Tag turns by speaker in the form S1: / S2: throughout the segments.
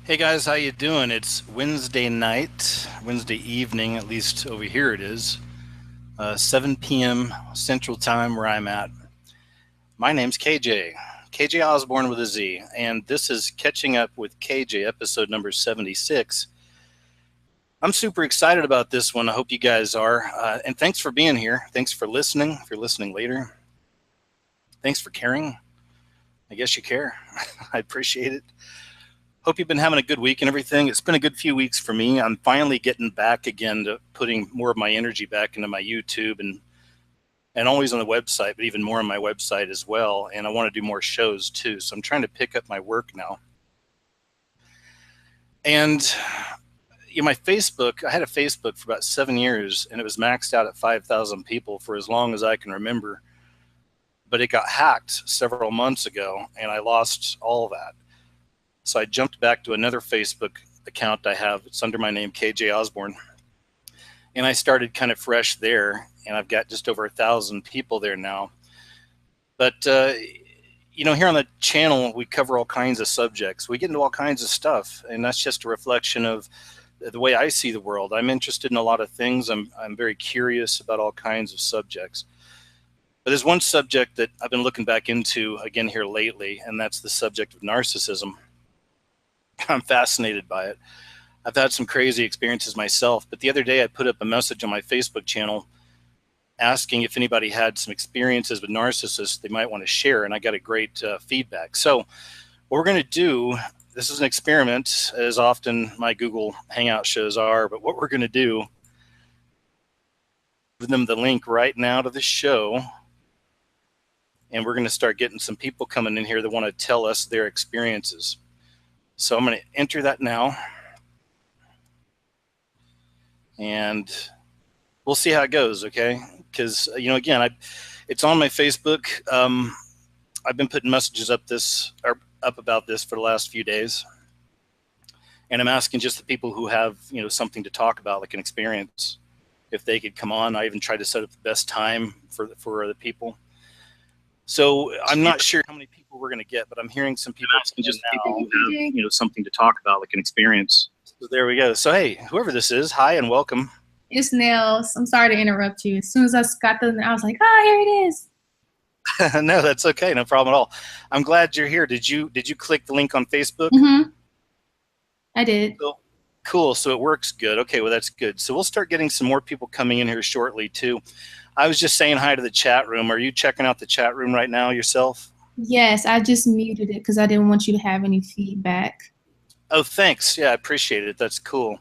S1: Hey guys, how you doing? It's Wednesday night, Wednesday evening, at least over here it is, 7 p.m. Central Time where I'm at. My name's KJ, KJ Osborne with a Z, and this is Catching Up with KJ, episode number 76. I'm super excited about this one. I hope you guys are. And thanks for being here. Thanks for listening. If you're listening later, thanks for caring. I guess you care. I appreciate it. Hope you've been having a good week and everything. It's been a good few weeks for me. I'm finally getting back again to putting more of my energy back into my YouTube and always on the website, but even more on my website as well. And I want to do more shows too. So I'm trying to pick up my work now. And my Facebook, I had a Facebook for about 7 years and it was maxed out at 5,000 people for as long as I can remember. But it got hacked several months ago and I lost all of that. So I jumped back to another Facebook account I have. It's under my name, KJ Osborne. And I started kind of fresh there. And I've got just over 1,000 people there now. But, here on the channel, we cover all kinds of subjects. We get into all kinds of stuff. And that's just a reflection of the way I see the world. I'm interested in a lot of things. I'm very curious about all kinds of subjects. But there's one subject that I've been looking back into again here lately, and that's the subject of narcissism. I'm fascinated by it. I've had some crazy experiences myself, but the other day I put up a message on my Facebook channel asking if anybody had some experiences with narcissists they might want to share, and I got a great feedback. So what we're going to do, this is an experiment, as often my Google Hangout shows are, but what we're going to do, give them the link right now to the show, and we're going to start getting some people coming in here that want to tell us their experiences. So I'm going to enter that now, and we'll see how it goes, okay? Because, again, it's on my Facebook. I've been putting messages up about this for the last few days, and I'm asking just the people who have, something to talk about, like an experience, if they could come on. I even tried to set up the best time for the people. So I'm not sure how many people we're going to get, but I'm hearing some people asking just people who have, something to talk about, like an experience. So there we go. So, hey, whoever this is, hi and welcome.
S2: It's Nels. I'm sorry to interrupt you. As soon as I got I was like, here it is.
S1: No, that's okay. No problem at all. I'm glad you're here. Did you click the link on Facebook?
S2: Mm-hmm. I did.
S1: Cool. So it works good. Okay, well, that's good. So we'll start getting some more people coming in here shortly, too. I was just saying hi to the chat room. Are you checking out the chat room right now yourself?
S2: Yes, I just muted it because I didn't want you to have any feedback.
S1: Oh, thanks. Yeah, I appreciate it. That's cool.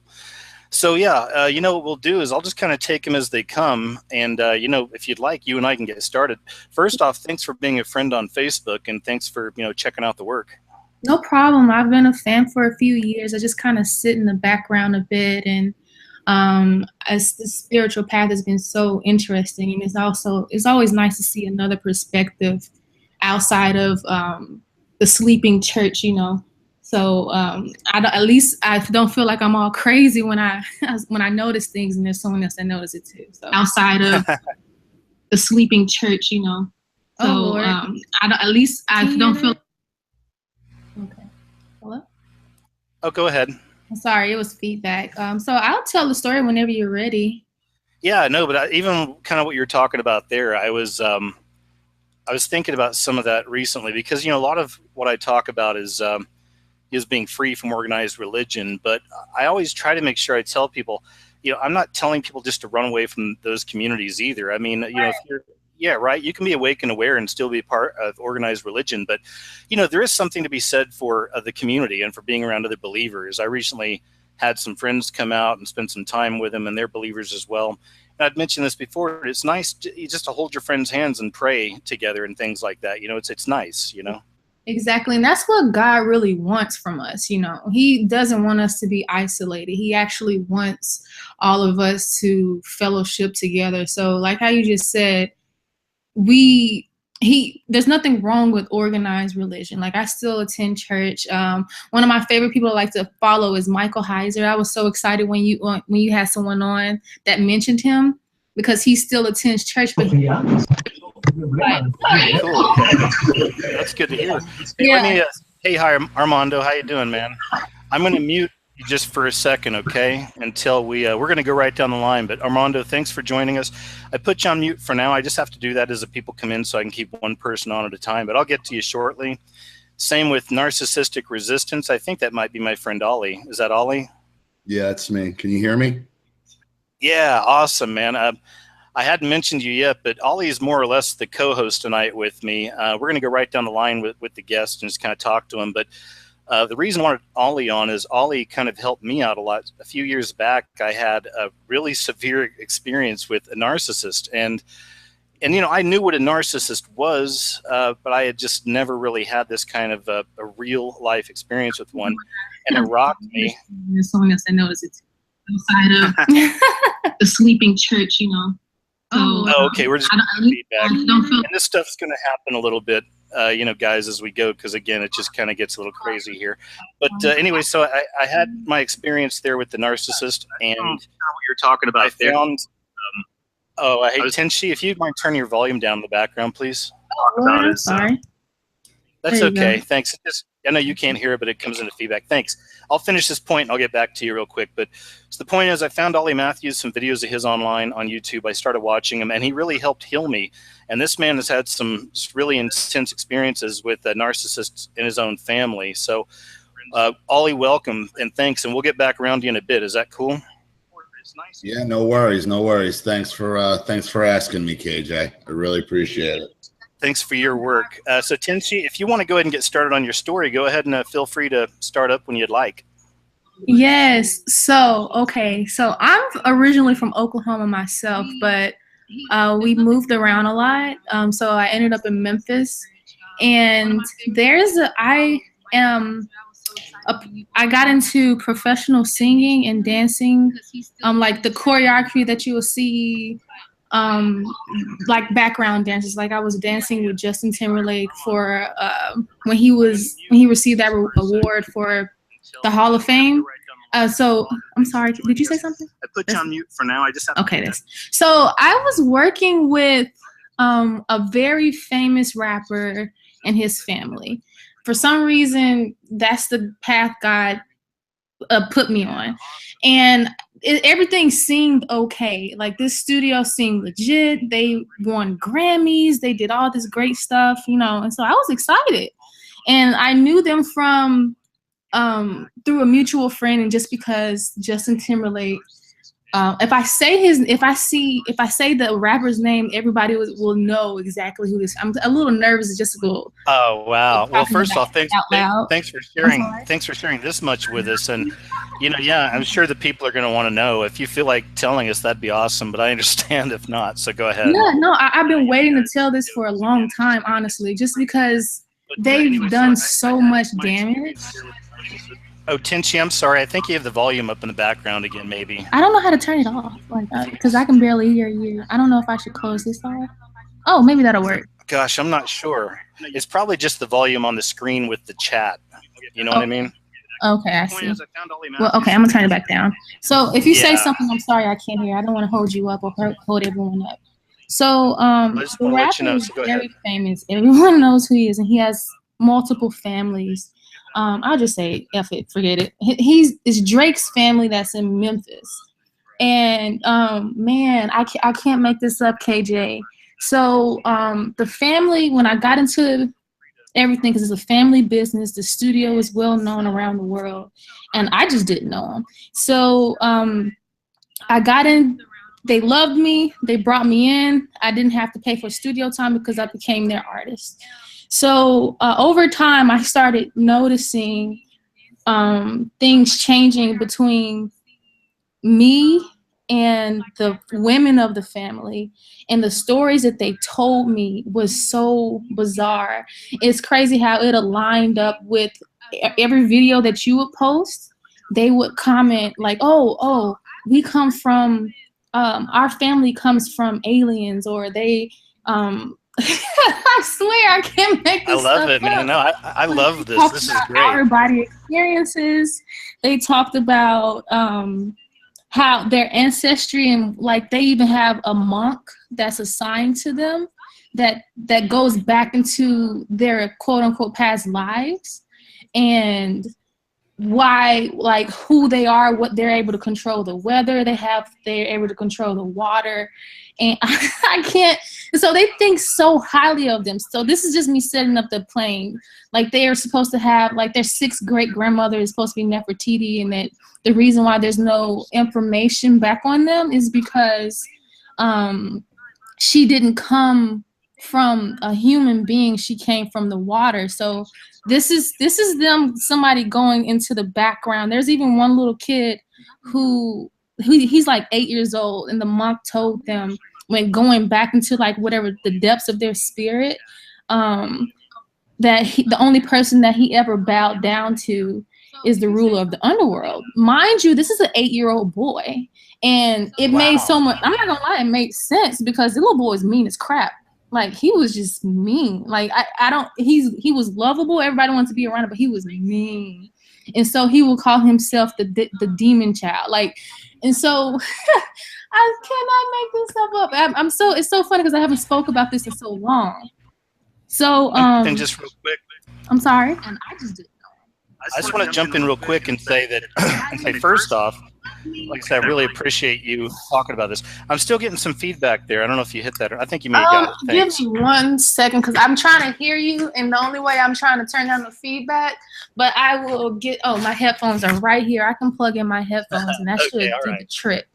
S1: So, yeah, what we'll do is I'll just kind of take them as they come. And, if you'd like, you and I can get started. First off, thanks for being a friend on Facebook, and thanks for, checking out the work.
S2: No problem. I've been a fan for a few years. I just kind of sit in the background a bit, and as the spiritual path has been so interesting, and it's always nice to see another perspective outside of the sleeping church, So at least I don't feel like I'm all crazy when I notice things, and there's someone else that notices it too. So outside of the sleeping church, So at least I don't feel. Okay. Hello.
S1: Oh, go ahead.
S2: Sorry, it was feedback. So I'll tell the story whenever you're ready.
S1: Yeah, no, but even kind of what you're talking about there, I was thinking about some of that recently because, a lot of what I talk about is being free from organized religion. But I always try to make sure I tell people, I'm not telling people just to run away from those communities either. I mean, if you're, yeah, right. You can be awake and aware and still be part of organized religion. But, there is something to be said for the community and for being around other believers. I recently had some friends come out and spend some time with them, and they're believers as well. And I'd mentioned this before. It's nice just to hold your friends' hands and pray together and things like that. It's nice,
S2: Exactly. And that's what God really wants from us. He doesn't want us to be isolated. He actually wants all of us to fellowship together. So like how you just said, there's nothing wrong with organized religion. Like I still attend church. One of my favorite people I like to follow is Michael Heiser. I was so excited when you had someone on that mentioned him because he still attends church. But
S1: Cool. That's good to hear. Hey, hi, Armando. How you doing, man? I'm going to mute you just for a second, okay? Until we're going to go right down the line. But Armando, thanks for joining us. I put you on mute for now. I just have to do that as the people come in so I can keep one person on at a time. But I'll get to you shortly. Same with narcissistic resistance. I think that might be my friend Ollie. Is that Ollie?
S3: Yeah, it's me. Can you hear me?
S1: Yeah, awesome, man. I hadn't mentioned you yet, but Ollie is more or less the co-host tonight with me. We're going to go right down the line with the guest and just kind of talk to him. But the reason I wanted Ollie on is Ollie kind of helped me out a lot. A few years back, I had a really severe experience with a narcissist. And you know, I knew what a narcissist was, but I had just never really had this kind of a real life experience with one. And it rocked me.
S2: There's someone else that knows it outside of the sleeping church, you know.
S1: So, okay, we're just getting feedback. And this stuff's going to happen a little bit, you know, guys, as we go, because again, it just kind of gets a little crazy here. But anyway, so I had my experience there with the narcissist, and what
S4: you're talking about.
S1: I found. Oh, I hate Tinchy. If you'd mind turning your volume down in the background, please.
S2: Oh, sorry.
S1: That's okay. Thanks. I know you can't hear it, but it comes into feedback. Thanks. I'll finish this point and I'll get back to you real quick. But so the point is, I found Ollie Matthews, some videos of his online on YouTube. I started watching him, and he really helped heal me. And this man has had some really intense experiences with narcissists in his own family. So, Ollie, welcome and thanks. And we'll get back around to you in a bit. Is that cool?
S3: Yeah, no worries, no worries. Thanks for asking me, KJ. I really appreciate it.
S1: Thanks for your work. So Tinchy, if you want to go ahead and get started on your story, go ahead and feel free to start up when you'd like.
S2: Yes. So, okay. So I'm originally from Oklahoma myself, but we moved around a lot. So I ended up in Memphis, and I got into professional singing and dancing, like the choreography that you will see, like background dances. Like I was dancing with Justin Timberlake for when he received that award for the Hall of Fame. So I'm sorry, did you say something?
S1: I put you on mute for now. I just have to.
S2: Okay, so I was working with a very famous rapper and his family. For some reason, that's the path God put me on. And everything seemed okay. Like this studio seemed legit. They won Grammys. They did all this great stuff, you know. And so I was excited. And I knew them from through a mutual friend, and just because Justin Timberlake, if I say the rapper's name, everybody will know exactly who this. I'm a little nervous just to go.
S1: Oh wow! Well, first off, thanks for sharing. Thanks for sharing this much with us. And you know, yeah, I'm sure the people are going to want to know. If you feel like telling us, that'd be awesome. But I understand if not. So go ahead.
S2: Yeah, no, I've been waiting to tell this for a long time, honestly, just because they've done so much damage.
S1: Oh, Tinchy, I'm sorry. I think you have the volume up in the background again, maybe.
S2: I don't know how to turn it off, like because I can barely hear you. I don't know if I should close this off. Oh, maybe that'll work.
S1: Gosh, I'm not sure. It's probably just the volume on the screen with the chat. You know what I mean?
S2: Okay, I see. Well, okay, I'm gonna turn it back down. So if you say something, I'm sorry, I can't hear. I don't want to hold you up or hold everyone up. So the rapper is very famous. Everyone knows who he is, and he has multiple families. I'll just say, F it, forget it. It's Drake's family that's in Memphis. And man, I can't make this up, KJ. So the family, when I got into everything, because it's a family business, the studio is well known around the world, and I just didn't know him. So I got in. They loved me. They brought me in. I didn't have to pay for studio time because I became their artist. So over time, I started noticing things changing between me and the women of the family, and the stories that they told me was so bizarre. It's crazy how it aligned up with every video that you would post. They would comment like, oh, we come from, our family comes from aliens, or they, I swear I can't make this
S1: I love it, man. No, I love this. This is great.
S2: Outer body experiences. They talked about how their ancestry, and like they even have a monk that's assigned to them that goes back into their quote unquote past lives. And why, like who they are, what they're able to control the weather they're able to control the water, and I can't. So they think so highly of them. So this is just me setting up the plane. Like they are supposed to have, like their 6th great grandmother is supposed to be Nefertiti, and that the reason why there's no information back on them is because she didn't come from a human being, she came from the water. So this is them, somebody going into the background. There's even one little kid who he's like 8 years old, and the monk told them, when going back into like whatever the depths of their spirit, that the only person that he ever bowed down to is the ruler of the underworld. Mind you, this is an 8-year-old boy, and it made so much, I'm not gonna lie, it made sense, because the little boy is mean as crap. Like he was just mean. Like he was lovable. Everybody wanted to be around him, but he was mean. And so he will call himself the demon child. Like, and so I cannot make this stuff up. It's so funny because I haven't spoke about this in so long. So
S1: and just real quick,
S2: I'm sorry. And I
S1: just want to jump in real quick and say that first off, like I said, I really appreciate you talking about this. I'm still getting some feedback there. I don't know if you hit that. I think you may have got it.
S2: Thanks. Give me 1 second, because I'm trying to hear you, and the only way I'm trying to turn down the feedback, but I will get, my headphones are right here. I can plug in my headphones, and that should do the trick.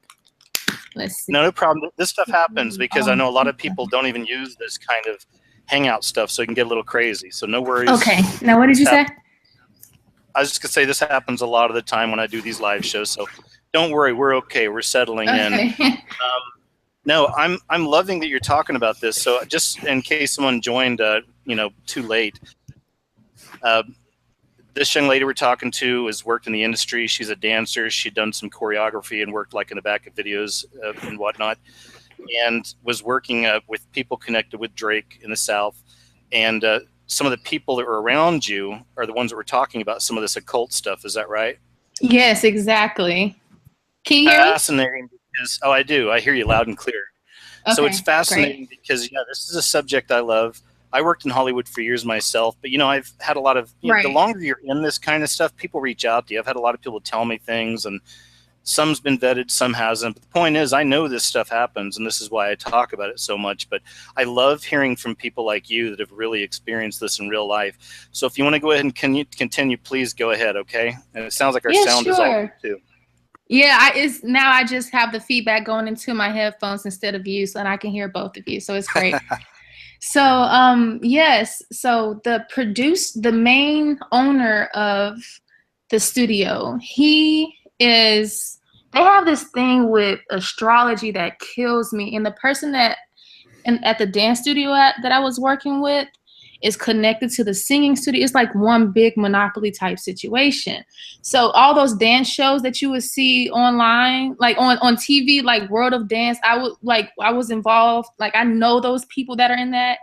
S2: Let's see.
S1: No problem. This stuff happens because I know a lot of people don't even use this kind of hangout stuff, so it can get a little crazy. So no worries.
S2: Okay. Now, what did you say?
S1: I was just going to say this happens a lot of the time when I do these live shows, so don't worry, we're okay. We're settling in. No, I'm loving that you're talking about this. So just in case someone joined, too late, this young lady we're talking to has worked in the industry. She's a dancer. She'd done some choreography and worked like in the back of videos and whatnot, and was working with people connected with Drake in the South. And some of the people that were around you are the ones that were talking about some of this occult stuff. Is that right?
S2: Yes, exactly. Can you hear me?
S1: Fascinating because, I do. I hear you loud and clear. Okay, so it's fascinating because, this is a subject I love. I worked in Hollywood for years myself, but, I've had a lot of, the longer you're in this kind of stuff, people reach out to you. I've had a lot of people tell me things, and some's been vetted, some hasn't. But the point is, I know this stuff happens, and this is why I talk about it so much. But I love hearing from people like you that have really experienced this in real life. So if you want to go ahead and continue, please go ahead, okay? And it sounds like our sound is all good, too.
S2: Yeah, I just have the feedback going into my headphones instead of you, so I can hear both of you. So it's great. So yes, so the main owner of the studio, they have this thing with astrology that kills me. And the person at the dance studio that I was working with is connected to the singing studio. It's like one big monopoly type situation. So all those dance shows that you would see online, like on TV, like World of Dance, I was involved. Like I know those people that are in that.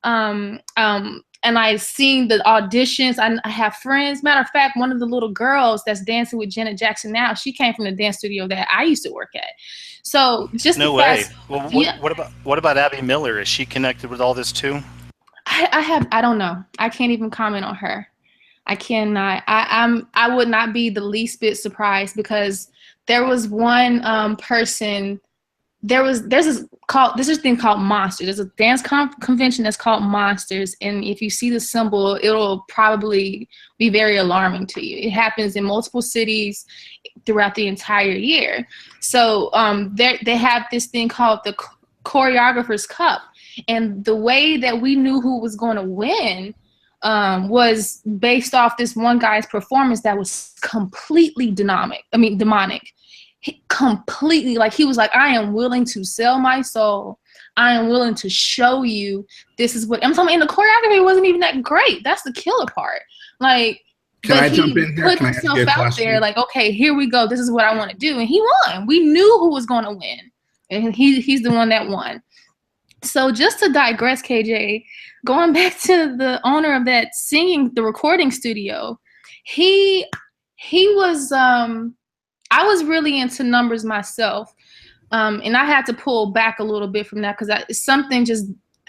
S2: And I've seen the auditions. I have friends. Matter of fact, one of the little girls that's dancing with Janet Jackson now, she came from the dance studio that I used to work at. So just
S1: no way. Well, what about Abby Miller? Is she connected with all this too?
S2: I don't know. I can't even comment on her. I cannot. I would not be the least bit surprised, because there was one person. There's this thing called Monsters. There's a dance convention that's called Monsters, and if you see the symbol, it'll probably be very alarming to you. It happens in multiple cities throughout the entire year. So they have this thing called the Choreographer's Cup, and the way that we knew who was going to win was based off this one guy's performance that was completely demonic. Completely, like he was like, I am willing to sell my soul. I am willing to show you this is what I'm talking about. And the choreography wasn't even that great. That's the killer part. Like,
S3: can I jump in here?
S2: Put himself out there, like, okay, here we go. This is what I want to do, and he won. We knew who was going to win, and he's the one that won. So just to digress, KJ, going back to the owner of that the recording studio, he was I was really into numbers myself, and I had to pull back a little bit from that because something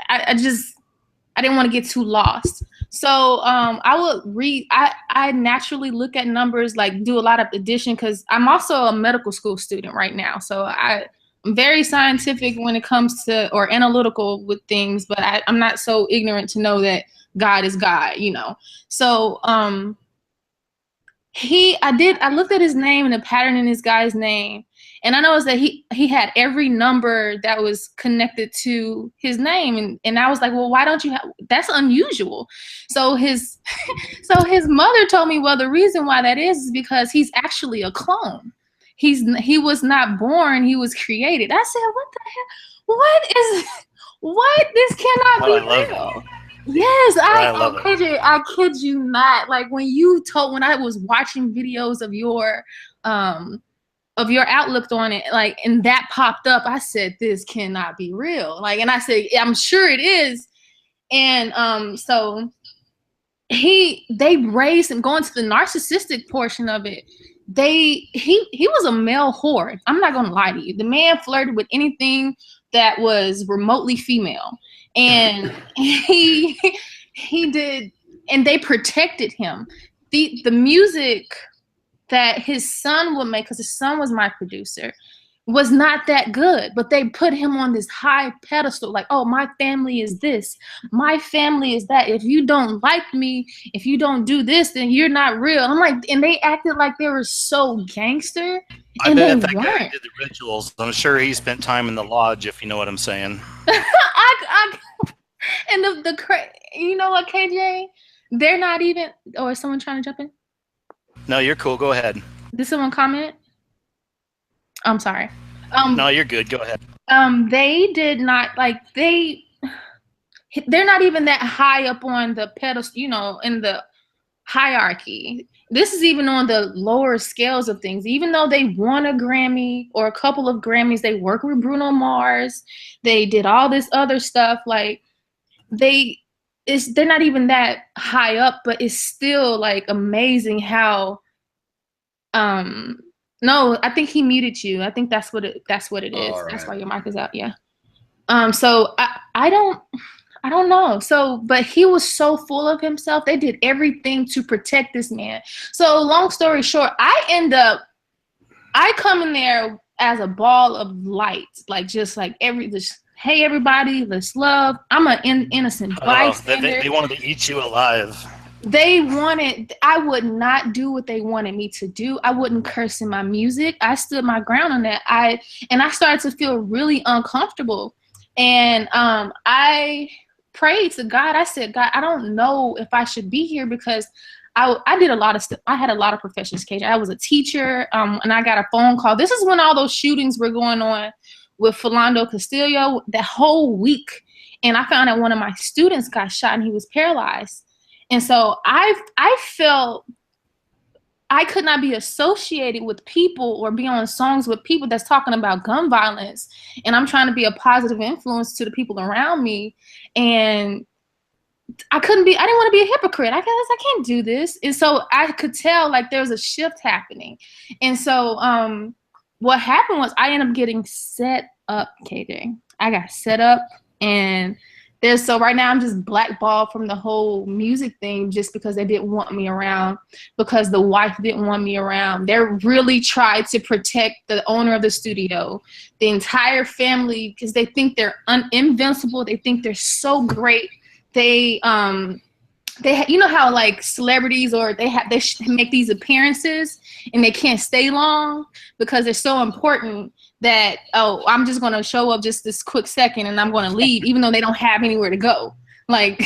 S2: I didn't want to get too lost. So I would read. I naturally look at numbers, like do a lot of addition, because I'm also a medical school student right now. So I'm very scientific when it comes to, or analytical with things, but I'm not so ignorant to know that God is God, you know. So I looked at his name and the pattern in this guy's name, and I noticed that he had every number that was connected to his name, and I was like, well, why don't you have, that's unusual. So his mother told me, well, the reason why that is because he's actually a clone. He was not born, he was created. I said, what the hell? What? This cannot be real. Yes, I love it. KJ, I kid you not. Like when I was watching videos of your outlook on it, like, and that popped up, I said, this cannot be real. Like, and I said, I'm sure it is. And so they raised him, going to the narcissistic portion of it. He was a male whore. I'm not gonna lie to you. The man flirted with anything that was remotely female. And he did, and they protected him. The music that his son would make, because his son was my producer, was not that good, but they put him on this high pedestal, like, oh, my family is this, my family is that. If you don't like me, if you don't do this, then you're not real. I'm like, and they acted like they were so gangster.
S1: I bet that guy did the rituals. I'm sure he spent time in the lodge, if you know what I'm saying.
S2: And you know what, KJ? They're not even. Oh, is someone trying to jump in?
S1: No, you're cool. Go ahead.
S2: Did someone comment? I'm sorry.
S1: No, you're good. Go ahead.
S2: They did not, like, they're not even that high up on the pedestal, you know, in the hierarchy. This is even on the lower scales of things. Even though they won a Grammy or a couple of Grammys, they work with Bruno Mars, they did all this other stuff. Like, they're not even that high up, but it's still like amazing how no, I think he muted you. I think that's what it is. Right. That's why your mic is out. Yeah. So I don't know. So, but he was so full of himself. They did everything to protect this man. So long story short, I come in there as a ball of light, like just like hey everybody, let's love. I'm an innocent bystander.
S1: They wanted to eat you alive.
S2: I would not do what they wanted me to do. I wouldn't curse in my music. I stood my ground on that. I started to feel really uncomfortable. And I prayed to God. I said, God, I don't know if I should be here, because I did a lot of stuff. I had a lot of professions, KJ. I was a teacher, and I got a phone call. This is when all those shootings were going on with Philando Castillo, that whole week. And I found out one of my students got shot and he was paralyzed. And so I felt I could not be associated with people or be on songs with people that's talking about gun violence. And I'm trying to be a positive influence to the people around me. And I didn't want to be a hypocrite. I can't do this. And so I could tell like there was a shift happening. And so what happened was I ended up getting set up, KJ. I got set up, and so right now I'm just blackballed from the whole music thing just because they didn't want me around, because the wife didn't want me around. They really tried to protect the owner of the studio, the entire family, because they think they're invincible. They think they're so great. They you know how like celebrities, or they make these appearances and they can't stay long because they're so important that, oh, I'm just going to show up just this quick second and I'm going to leave, even though they don't have anywhere to go. Like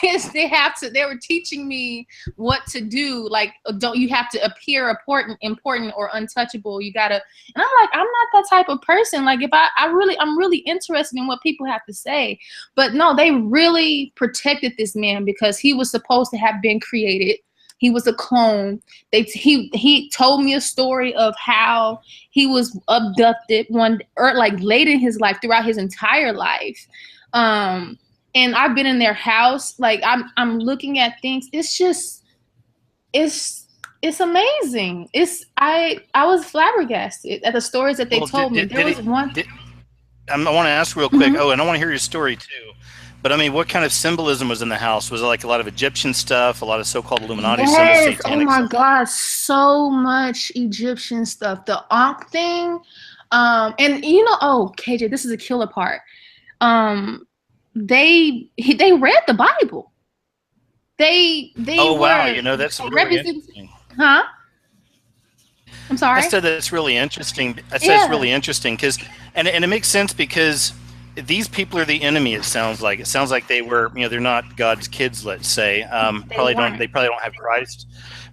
S2: they were teaching me what to do. Like, you have to appear important or untouchable. You gotta, and I'm like, I'm not that type of person. Like, if I'm really interested in what people have to say. But no, they really protected this man because he was supposed to have been created. He was a clone. He told me a story of how he was abducted late in his life, throughout his entire life. And I've been in their house. Like, I'm looking at things. It's just, it's amazing. I was flabbergasted at the stories that they told me. There was one.
S1: I want to ask real quick. Mm-hmm. Oh, and I want to hear your story too. But I mean, what kind of symbolism was in the house? Was it like a lot of Egyptian stuff, a lot of so-called Illuminati symbols,
S2: Yes. Oh
S1: satanic
S2: my
S1: stuff?
S2: God, so much Egyptian stuff. The Ankh thing. And you know, oh, KJ, this is a killer part. They read the Bible. They
S1: Oh wow,
S2: were
S1: you know, that's really
S2: representing,
S1: interesting.
S2: huh? I'm sorry.
S1: I said that's really interesting. I said it's
S2: Yeah.
S1: really interesting because, and it makes sense because these people are the enemy. It sounds like they were, you know, they're not God's kids. Let's say
S2: They
S1: probably
S2: weren't.
S1: don't have Christ.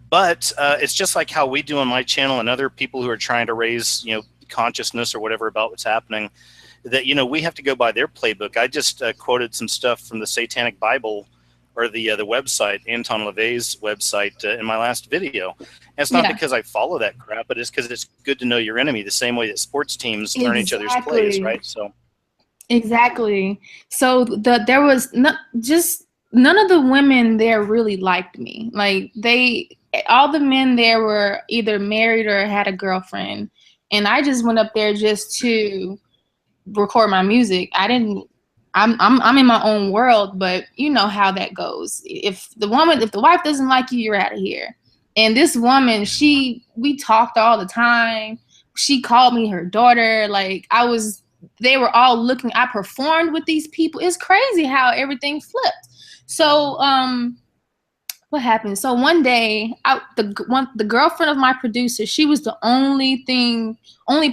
S1: But it's just like how we do on my channel and other people who are trying to raise, you know, consciousness or whatever about what's happening. That, you know, we have to go by their playbook. I just quoted some stuff from the Satanic Bible, or the website, Anton LaVey's website, in my last video. And it's not
S2: Yeah.
S1: because I follow that crap, but it's because it's good to know your enemy, the same way that sports teams learn each other's plays,
S2: Exactly.
S1: right? So
S2: Exactly. So there was just none of the women there really liked me. Like all the men there were either married or had a girlfriend, and I just went up there just to record my music. I'm in my own world, but you know how that goes. If the wife doesn't like you, you're out of here. And this woman, we talked all the time. She called me her daughter. Like they were all looking. I performed with these people. It's crazy how everything flipped. So, what happened? So one day, the girlfriend of my producer, she was the only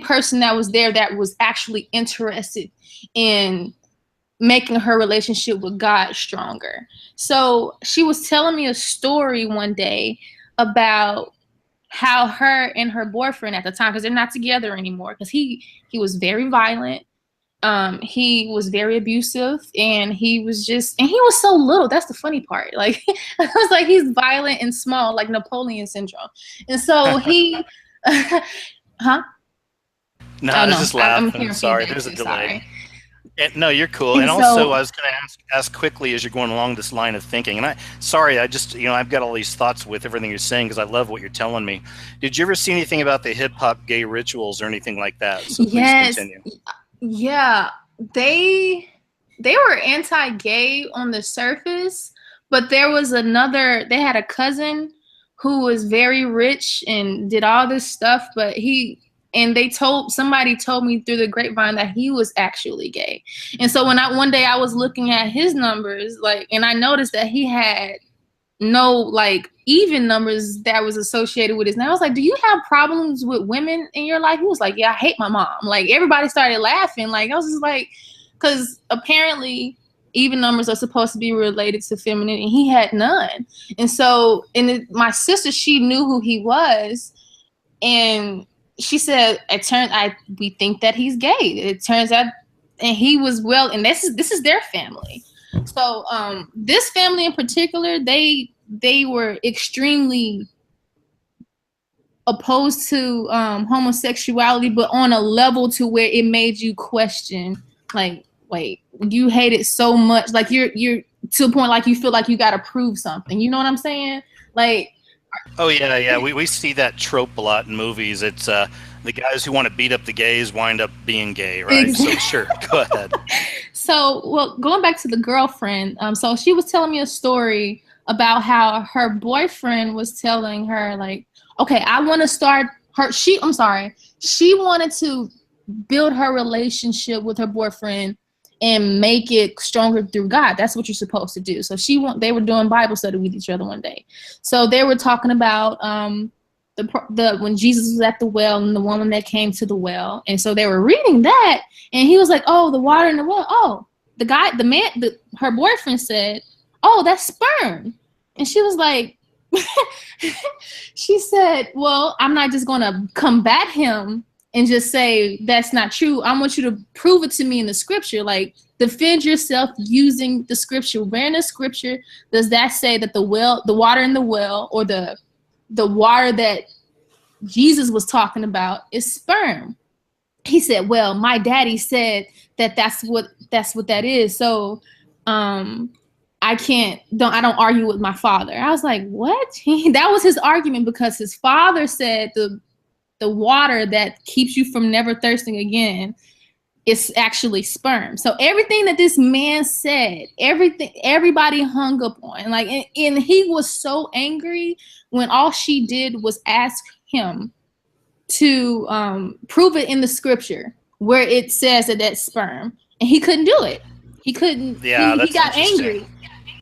S2: person that was there that was actually interested in making her relationship with God stronger. So she was telling me a story one day about how her and her boyfriend at the time, because they're not together anymore, because he was very violent. He was very abusive, and he was so little. That's the funny part. Like, I was like, he's violent and small, like Napoleon syndrome. And so he, huh?
S1: no,
S2: Oh
S1: I was
S2: no,
S1: just
S2: I'm
S1: laughing.
S2: hearing
S1: Sorry,
S2: feedback
S1: there's a
S2: too.
S1: delay.
S2: Sorry.
S1: No, you're cool.
S2: And
S1: And also,
S2: so
S1: I was going to ask quickly as you're going along this line of thinking. And I just, you know, I've got all these thoughts with everything you're saying because I love what you're telling me. Did you ever see anything about the hip hop gay rituals or anything like that? So please
S2: yes,
S1: continue.
S2: yeah, they were anti-gay on the surface, but there was they had a cousin who was very rich and did all this stuff, but somebody told me through the grapevine that he was actually gay. And so one day I was looking at his numbers, like, and I noticed that he had no like even numbers that was associated with his name. I was like, do you have problems with women in your life? He was like, yeah, I hate my mom. Like, everybody started laughing. Like, I was just like, because apparently even numbers are supposed to be related to feminine, and he had none. And so, my sister, she knew who he was, and she said, we think that he's gay. It turns out, and he was and this is their family. So this family in particular, they were extremely opposed to homosexuality, but on a level to where it made you question, like, wait, you hate it so much, like you're to a point like you feel like you got to prove something. You know what I'm saying? Like,
S1: Oh yeah. We see that trope a lot in movies. It's the guys who want to beat up the gays wind up being gay, right?
S2: Exactly.
S1: So sure, go ahead.
S2: So, well, going back to the girlfriend, so she was telling me a story about how her boyfriend was telling her, like, okay, I want to start she wanted to build her relationship with her boyfriend and make it stronger through God. That's what you're supposed to do. So they were doing Bible study with each other one day. So they were talking about when Jesus was at the well and the woman that came to the well. And so they were reading that, and he was like, oh, the water in the well. Oh, her boyfriend said, oh, that's sperm. And she was like, she said, well, I'm not just going to combat him and just say that's not true. I want you to prove it to me in the scripture. Like, defend yourself using the scripture. Where in the scripture does that say that the water in the well, or the water that Jesus was talking about, is sperm? He said, well, my daddy said that's what that is. So I don't argue with my father. I was like, what? That was his argument, because his father said the water that keeps you from never thirsting again it's actually sperm. So everything that this man said, everybody hung up on. Like, and he was so angry when all she did was ask him to prove it in the scripture where it says that that's sperm, and he couldn't do it. He couldn't.
S1: Yeah,
S2: he got angry.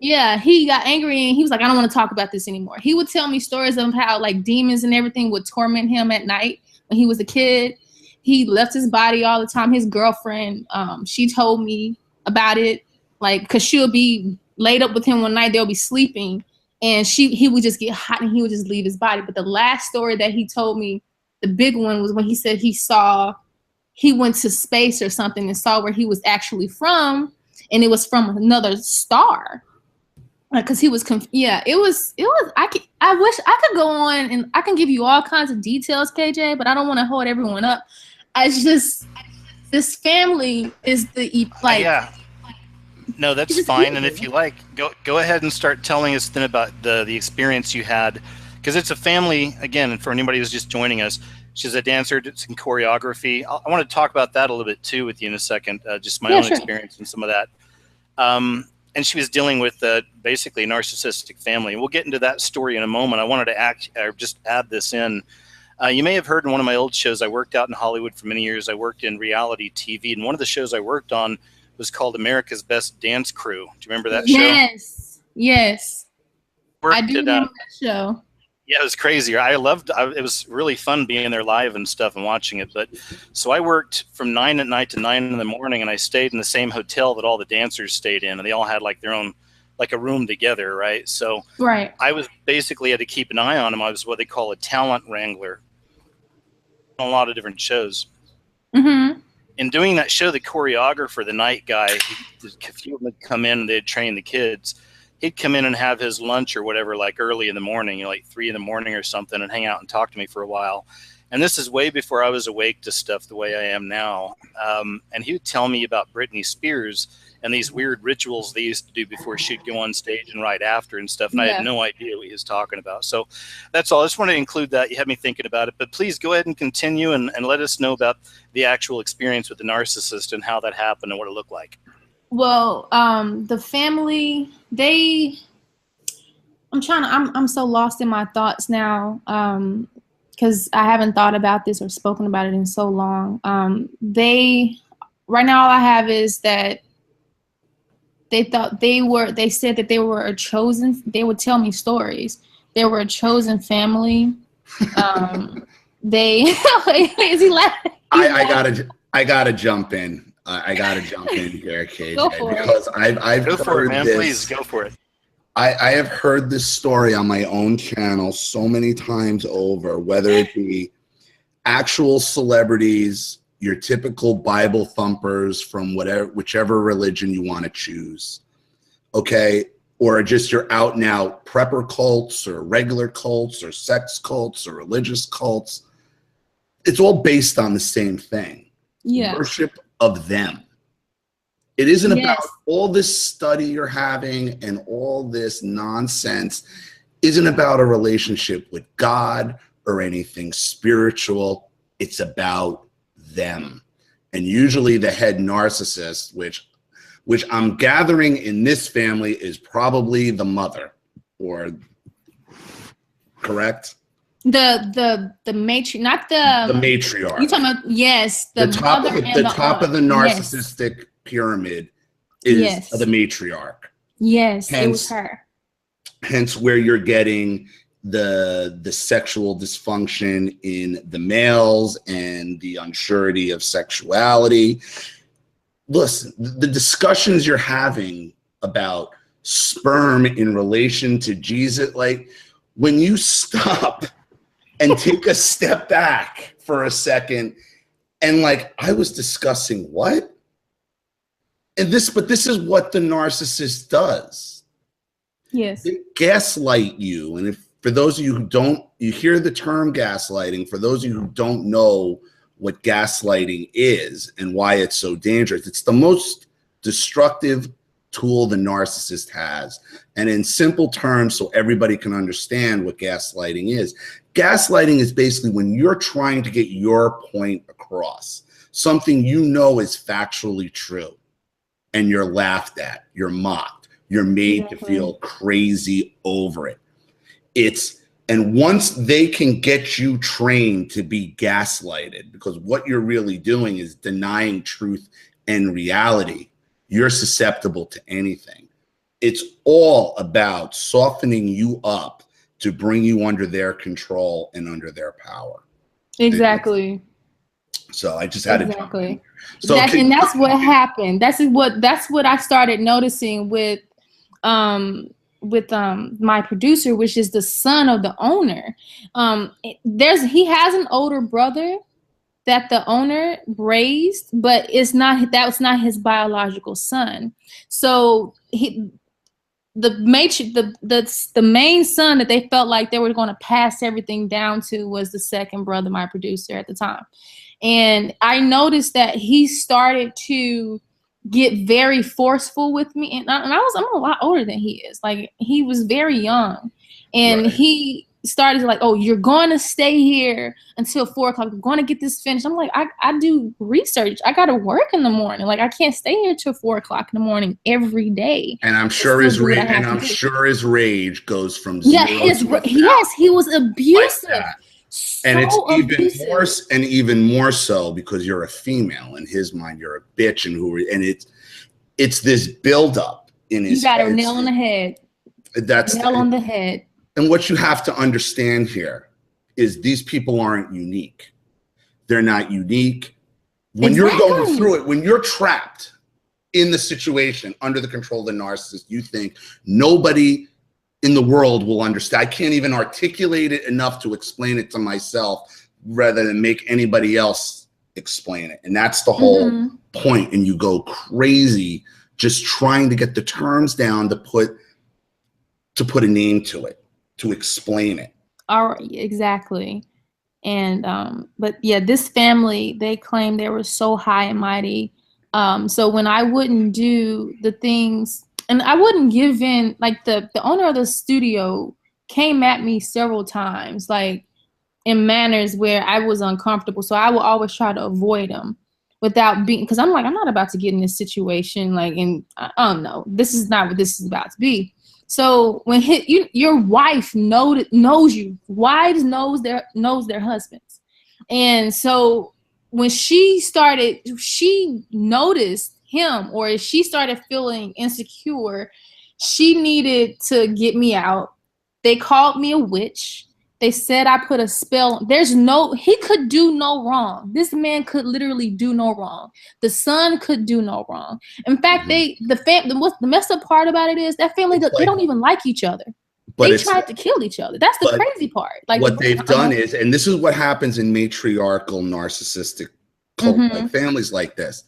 S2: Yeah, he got angry and he was like, I don't want to talk about this anymore. He would tell me stories of how like demons and everything would torment him at night when he was a kid. He left his body all the time. His girlfriend, she told me about it, like, because she'll be laid up with him one night, they'll be sleeping, and he would just get hot and he would just leave his body. But the last story that he told me, the big one, was when he said he went to space or something and saw where he was actually from, and it was from another star. Because he was it was I wish I could go on and I can give you all kinds of details, KJ, but I don't want to hold everyone up. It's just, this family is the like.
S1: Yeah. No, that's fine. And if you like, go ahead and start telling us then about the experience you had, because it's a family. Again, and for anybody who's just joining us, she's a dancer, did some choreography. I want to talk about that a little bit too with you in a second. Just my own experience and some of that. And she was dealing with basically a narcissistic family. And we'll get into that story in a moment. I wanted to just add this in. You may have heard in one of my old shows, I worked out in Hollywood for many years. I worked in reality TV. And one of the shows I worked on was called America's Best Dance Crew. Do you remember that show?
S2: Yes. I do remember that show.
S1: Yeah, it was crazy. It was really fun being there live and stuff and watching it. But so I worked from 9 at night to 9 in the morning, and I stayed in the same hotel that all the dancers stayed in, and they all had like their own, like a room together, right? So I was basically had to keep an eye on them. I was what they call a talent wrangler on a lot of different shows.
S2: Mm-hmm.
S1: In doing that show, the choreographer, the night guy, a few of them would come in and they'd train the kids. He'd come in and have his lunch or whatever, like early in the morning, like 3 in the morning or something, and hang out and talk to me for a while. And this is way before I was awake to stuff the way I am now. And he would tell me about Britney Spears and these weird rituals they used to do before she'd go on stage and right after and stuff. And I had no idea what he was talking about. So that's all. I just want to include that. You had me thinking about it. But please go ahead and continue and let us know about the actual experience with the narcissist and how that happened and what it looked like.
S2: Well, the family, I'm so lost in my thoughts now, because I haven't thought about this or spoken about it in so long. Right now all I have is that they said that they were a chosen, they would tell me stories. They were a chosen family. Is he laughing?
S3: I gotta jump in. I gotta jump in here, KJ, because I've
S1: go for it, man. Please go for it.
S3: I have heard this story on my own channel so many times over, whether it be actual celebrities, your typical Bible thumpers from whichever religion you want to choose, okay, or just your out and out prepper cults or regular cults or sex cults or religious cults. It's all based on the same thing.
S2: Yeah.
S3: Worship of them. It isn't about all this study you're having and all this nonsense isn't about a relationship with God or anything spiritual. It's about them. And usually the head narcissist, which I'm gathering in this family is probably the mother, or correct?
S2: The matriarch, not the
S3: matriarch.
S2: You talking about the
S3: top of the narcissistic pyramid is the matriarch.
S2: Yes, it was her.
S3: Hence where you're getting the sexual dysfunction in the males and the unsurety of sexuality. Listen, the discussions you're having about sperm in relation to Jesus, like when you stop and take a step back for a second, and like I was discussing what? But this is what the narcissist does.
S2: Yes.
S3: They gaslight you. And for those of you who you hear the term gaslighting, for those of you who don't know what gaslighting is and why it's so dangerous, it's the most destructive tool the narcissist has. And in simple terms, so everybody can understand what gaslighting is basically when you're trying to get your point across. something you know is factually true, and you're laughed at, you're mocked, you're made to feel crazy over it. And once they can get you trained to be gaslighted, because what you're really doing is denying truth and reality, you're susceptible to anything. It's all about softening you up to bring you under their control and under their power.
S2: Exactly.
S3: So I just had to jump in.
S2: So and that's what happened. That's what I started noticing with my producer, which is the son of the owner. He has an older brother that the owner raised, but that was not his biological son. So the main son that they felt like they were going to pass everything down to was the second brother, my producer at the time. And I noticed that he started to get very forceful with me, and I'm a lot older than he is. Like, he was very young, and he started like, oh, you're going to stay here until 4 o'clock. We're going to get this finished. I'm like, I do research. I got to work in the morning. Like, I can't stay here till 4 o'clock in the morning every day.
S3: And I'm sure his rage goes from 0 to 1,000.
S2: Yes, he was abusive.
S3: Like, and it's even more so because you're a female. In his mind, you're a bitch, and it's this buildup in his head. You got a nail on the head. Nail on the head. And what you have to understand here is these people aren't unique. They're not unique. When you're going through it, when you're trapped in the situation under the control of the narcissist, you think nobody in the world will understand. I can't even articulate it enough to explain it to myself rather than make anybody else explain it. And that's the whole point. And you go crazy just trying to get the terms down to put a name to it, to explain it.
S2: All right, exactly. And but yeah, this family, they claimed they were so high and mighty. So when I wouldn't do the things, and I wouldn't give in, like the owner of the studio came at me several times, like in manners where I was uncomfortable. So I would always try to avoid him without being, because I'm like, I'm not about to get in this situation. Like, and I don't know, this is not what this is about to be. So when your wife knows you, wives knows their husbands. And so when she noticed him, or she started feeling insecure, she needed to get me out. They called me a witch. They said I put a spell. He could do no wrong. This man could literally do no wrong. The son could do no wrong. In fact, the messed up part about it is that family, they don't even like each other. They tried to kill each other. That's the crazy part. Like,
S3: what they've done is, and this is what happens in matriarchal narcissistic cult, like families like this,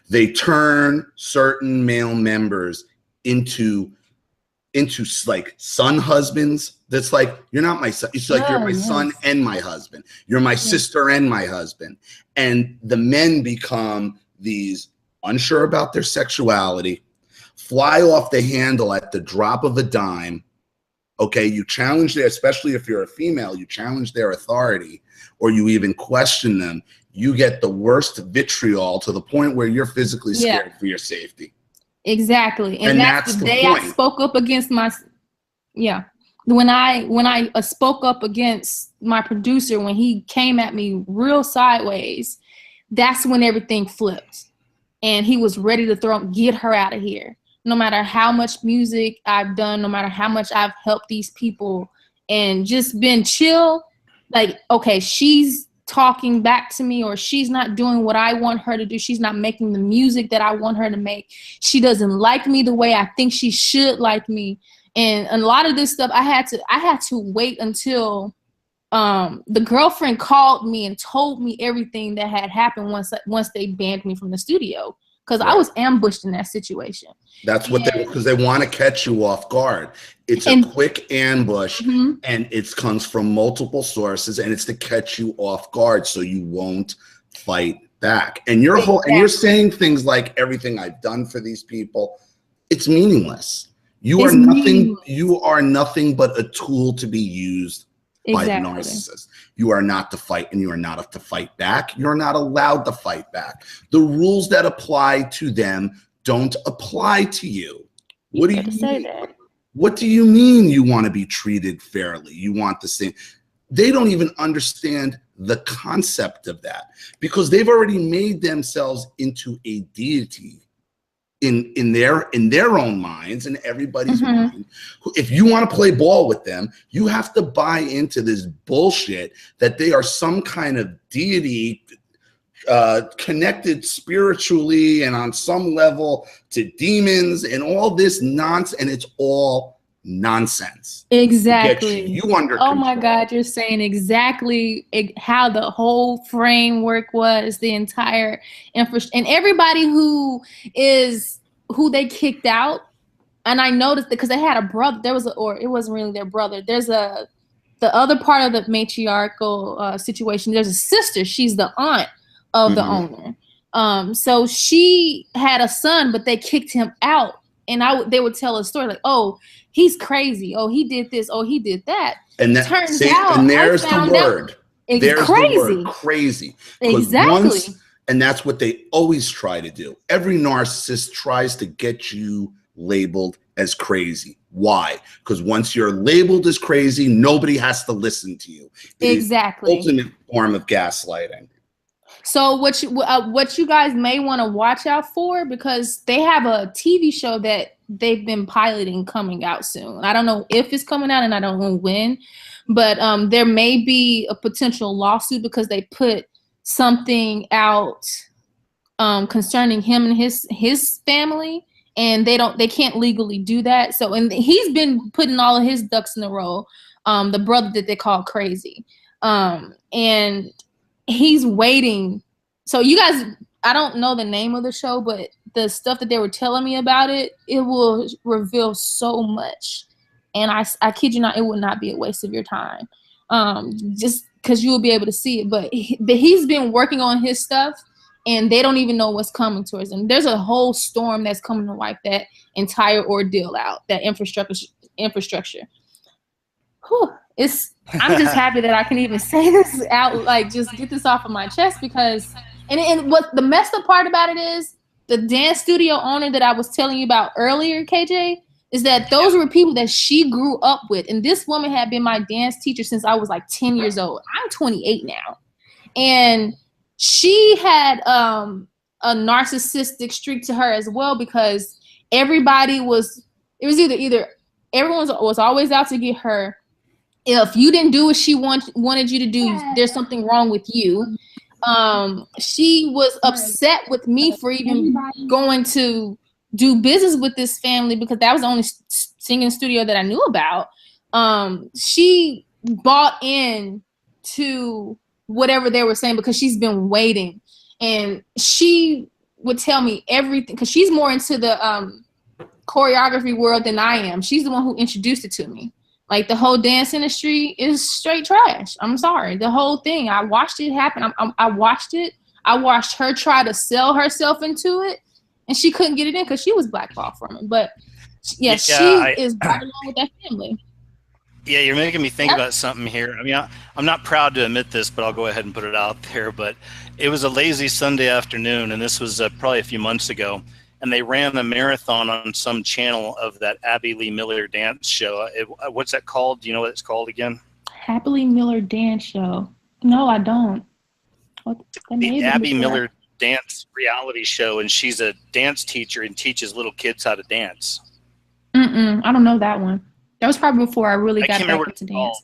S3: they turn certain male members into like son husbands. That's like, you're not my son. It's like, you're my son and my husband. You're my sister and my husband. And the men become these unsure about their sexuality, fly off the handle at the drop of a dime. Okay, you challenge especially if you're a female, you challenge their authority, or you even question them. You get the worst vitriol to the point where you're physically scared for your safety.
S2: Exactly. And that's the day I spoke up against when I spoke up against my producer, when he came at me real sideways, that's when everything flipped. And he was ready to get her out of here. No matter how much music I've done, no matter how much I've helped these people and just been chill, like, okay, she's talking back to me, or she's not doing what I want her to do. She's not making the music that I want her to make. She doesn't like me the way I think she should like me. And a lot of this stuff, I had to wait until the girlfriend called me and told me everything that had happened once they banned me from the studio, because I was ambushed in that situation.
S3: That's what because they want to catch you off guard. It's a quick ambush, and it comes from multiple sources, and it's to catch you off guard so you won't fight back. And you're saying things like, everything I've done for these people, it's meaningless. You are nothing but a tool to be used by the
S2: Exactly.
S3: narcissist. You are not to fight, and you are not to fight back. You're not allowed to fight back. The rules that apply to them don't apply to you. What do you
S2: say
S3: mean?
S2: that?
S3: What do you mean you want to be treated fairly? You want the same. They don't even understand the concept of that, because they've already made themselves into a deity in their own minds and everybody's mind. If you want to play ball with them, you have to buy into this bullshit that they are some kind of deity, connected spiritually and on some level to demons and all this nonsense, and it's all nonsense.
S2: Exactly.
S3: To get you under
S2: oh
S3: control.
S2: My God, you're saying exactly how the whole framework was, the entire infrastructure, and everybody who they kicked out. And I noticed that because they had a brother, or it wasn't really their brother. There's the other part of the matriarchal situation. There's a sister. She's the aunt of the owner. So she had a son, but they kicked him out. And they would tell a story like, oh, he's crazy. Oh, he did this. Oh, he did that.
S3: And that
S2: turns out,
S3: and there's the word.
S2: It's crazy.
S3: The word, crazy.
S2: Exactly.
S3: And that's what they always try to do. Every narcissist tries to get you labeled as crazy. Why? Because once you're labeled as crazy, nobody has to listen to you.
S2: Exactly.
S3: It's the ultimate form of gaslighting.
S2: So what you guys may want to watch out for, because they have a TV show that they've been piloting coming out soon. I don't know if it's coming out, and I don't know when, but there may be a potential lawsuit because they put something out concerning him and his family, and they can't legally do that. So, and he's been putting all of his ducks in a row. The brother that they call crazy, and he's waiting. So you guys, I don't know the name of the show, but the stuff that they were telling me about it will reveal so much. And I kid you not, it will not be a waste of your time. Just because you will be able to see it. But he's been working on his stuff, and they don't even know what's coming towards them. There's a whole storm that's coming to wipe that entire ordeal out, that infrastructure. Whew. I'm just happy that I can even say this out, like just get this off of my chest, because and what the messed up part about it is, the dance studio owner that I was telling you about earlier, KJ, is that those were people that she grew up with. And this woman had been my dance teacher since I was like 10 years old. I'm 28 now. And she had a narcissistic streak to her as well, because everybody was either everyone was always out to get her. If you didn't do what she wanted you to do, there's something wrong with you. She was upset with me for even going to do business with this family, because that was the only singing studio that I knew about. She bought in to whatever they were saying because she's been waiting, and she would tell me everything because she's more into the choreography world than I am. She's the one who introduced it to me. Like, the whole dance industry is straight trash. I'm sorry. The whole thing. I watched it happen. I watched it. I watched her try to sell herself into it, and she couldn't get it in because she was blackballed from it. But she is right along with that family.
S1: Yeah, you're making me think about something here. I mean, I'm not proud to admit this, but I'll go ahead and put it out there. But it was a lazy Sunday afternoon, and this was probably a few months ago. And they ran a marathon on some channel of that Abby Lee Miller dance show. What's that called? Do you know what it's called again?
S2: Happily Miller Dance Show. No, I don't.
S1: The Abby Miller Dance reality show, and she's a dance teacher and teaches little kids how to dance.
S2: I don't know that one. That was probably before I really got back into dance.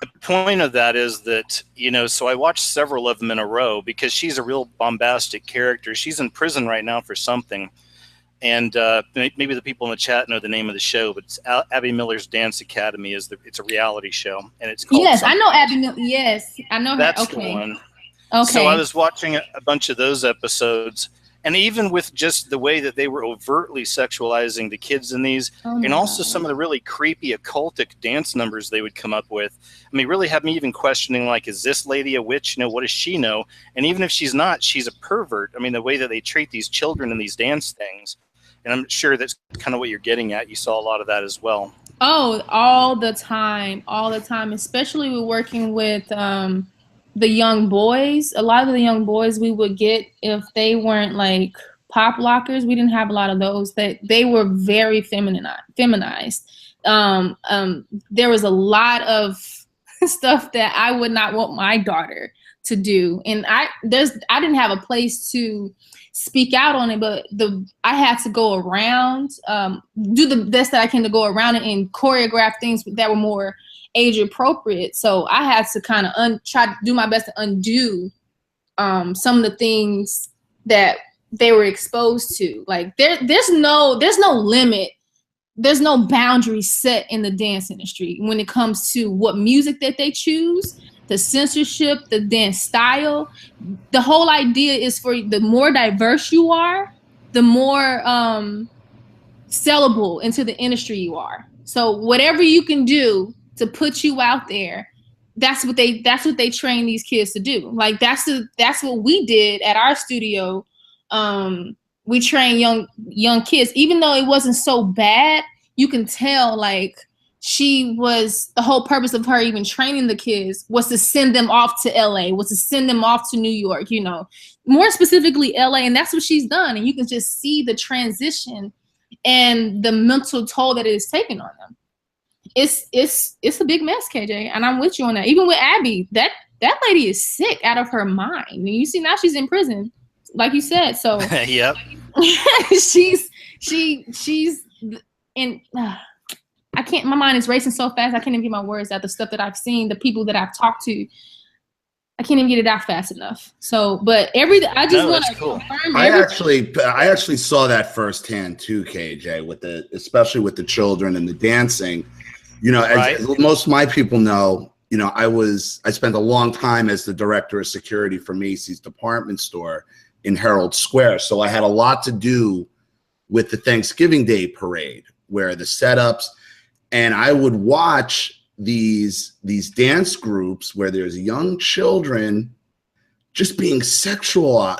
S1: The point of that is that, so I watched several of them in a row because she's a real bombastic character. She's in prison right now for something. And maybe the people in the chat know the name of the show, but it's Abby Miller's Dance Academy. It's a reality show, and it's called.
S2: Yes, I know Abby Miller. Yes, I know her.
S1: That's
S2: okay.
S1: the one.
S2: Okay.
S1: So I was watching a bunch of those episodes, and even with just the way that they were overtly sexualizing the kids in these, and also some of the really creepy occultic dance numbers they would come up with, I mean, really had me even questioning, like, is this lady a witch? What does she know? And even if she's not, she's a pervert. I mean, the way that they treat these children in these dance things. And I'm sure that's kind of what you're getting at. You saw a lot of that as well.
S2: Oh, all the time, especially with working with the young boys. A lot of the young boys we would get, if they weren't like pop lockers, we didn't have a lot of those, that they were very feminized. There was a lot of stuff that I would not want my daughter to do, and I didn't have a place to speak out on it, but I had to go around, do the best that I can to go around it and choreograph things that were more age appropriate. So I had to kind of try to do my best to undo some of the things that they were exposed to. Like there's no limit, there's no boundary set in the dance industry when it comes to what music that they choose, the censorship, the dance style. The whole idea is for the more diverse you are, the more sellable into the industry you are. So whatever you can do to put you out there, that's what they train these kids to do. Like that's what we did at our studio. We train young kids, even though it wasn't so bad. You can tell, like, the whole purpose of her even training the kids was to send them off to LA, was to send them off to New York, you know, more specifically LA. And that's what she's done. And you can just see the transition and the mental toll that it is taking on them. It's a big mess, KJ. And I'm with you on that. Even with Abby, that lady is sick out of her mind. And you see now she's in prison, like you said. So
S1: yep.
S2: she's in I can't, my mind is racing so fast, I can't even get my words out. The stuff that I've seen, the people that I've talked to, I can't even get it out fast enough. So, but I just want to confirm.
S3: I actually saw that firsthand too, KJ, especially with the children and the dancing. You know, as most of my people know, you know, I spent a long time as the director of security for Macy's department store in Herald Square. So I had a lot to do with the Thanksgiving Day parade, where the setups, and I would watch these dance groups where there's young children just being sexual,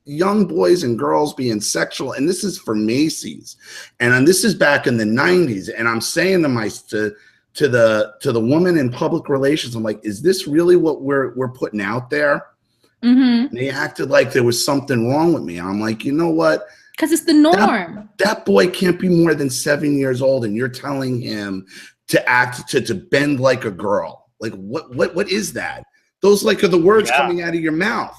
S3: young boys and girls being sexual. And this is for Macy's. And this is back in the 90s. And I'm saying to the woman in public relations, I'm like, is this really what we're putting out there? Mm-hmm. And they acted like there was something wrong with me. And I'm like, you know what?
S2: Because it's the norm.
S3: That boy can't be more than 7 years old, and you're telling him to act to bend like a girl. Like what is that? Those are the words coming out of your mouth.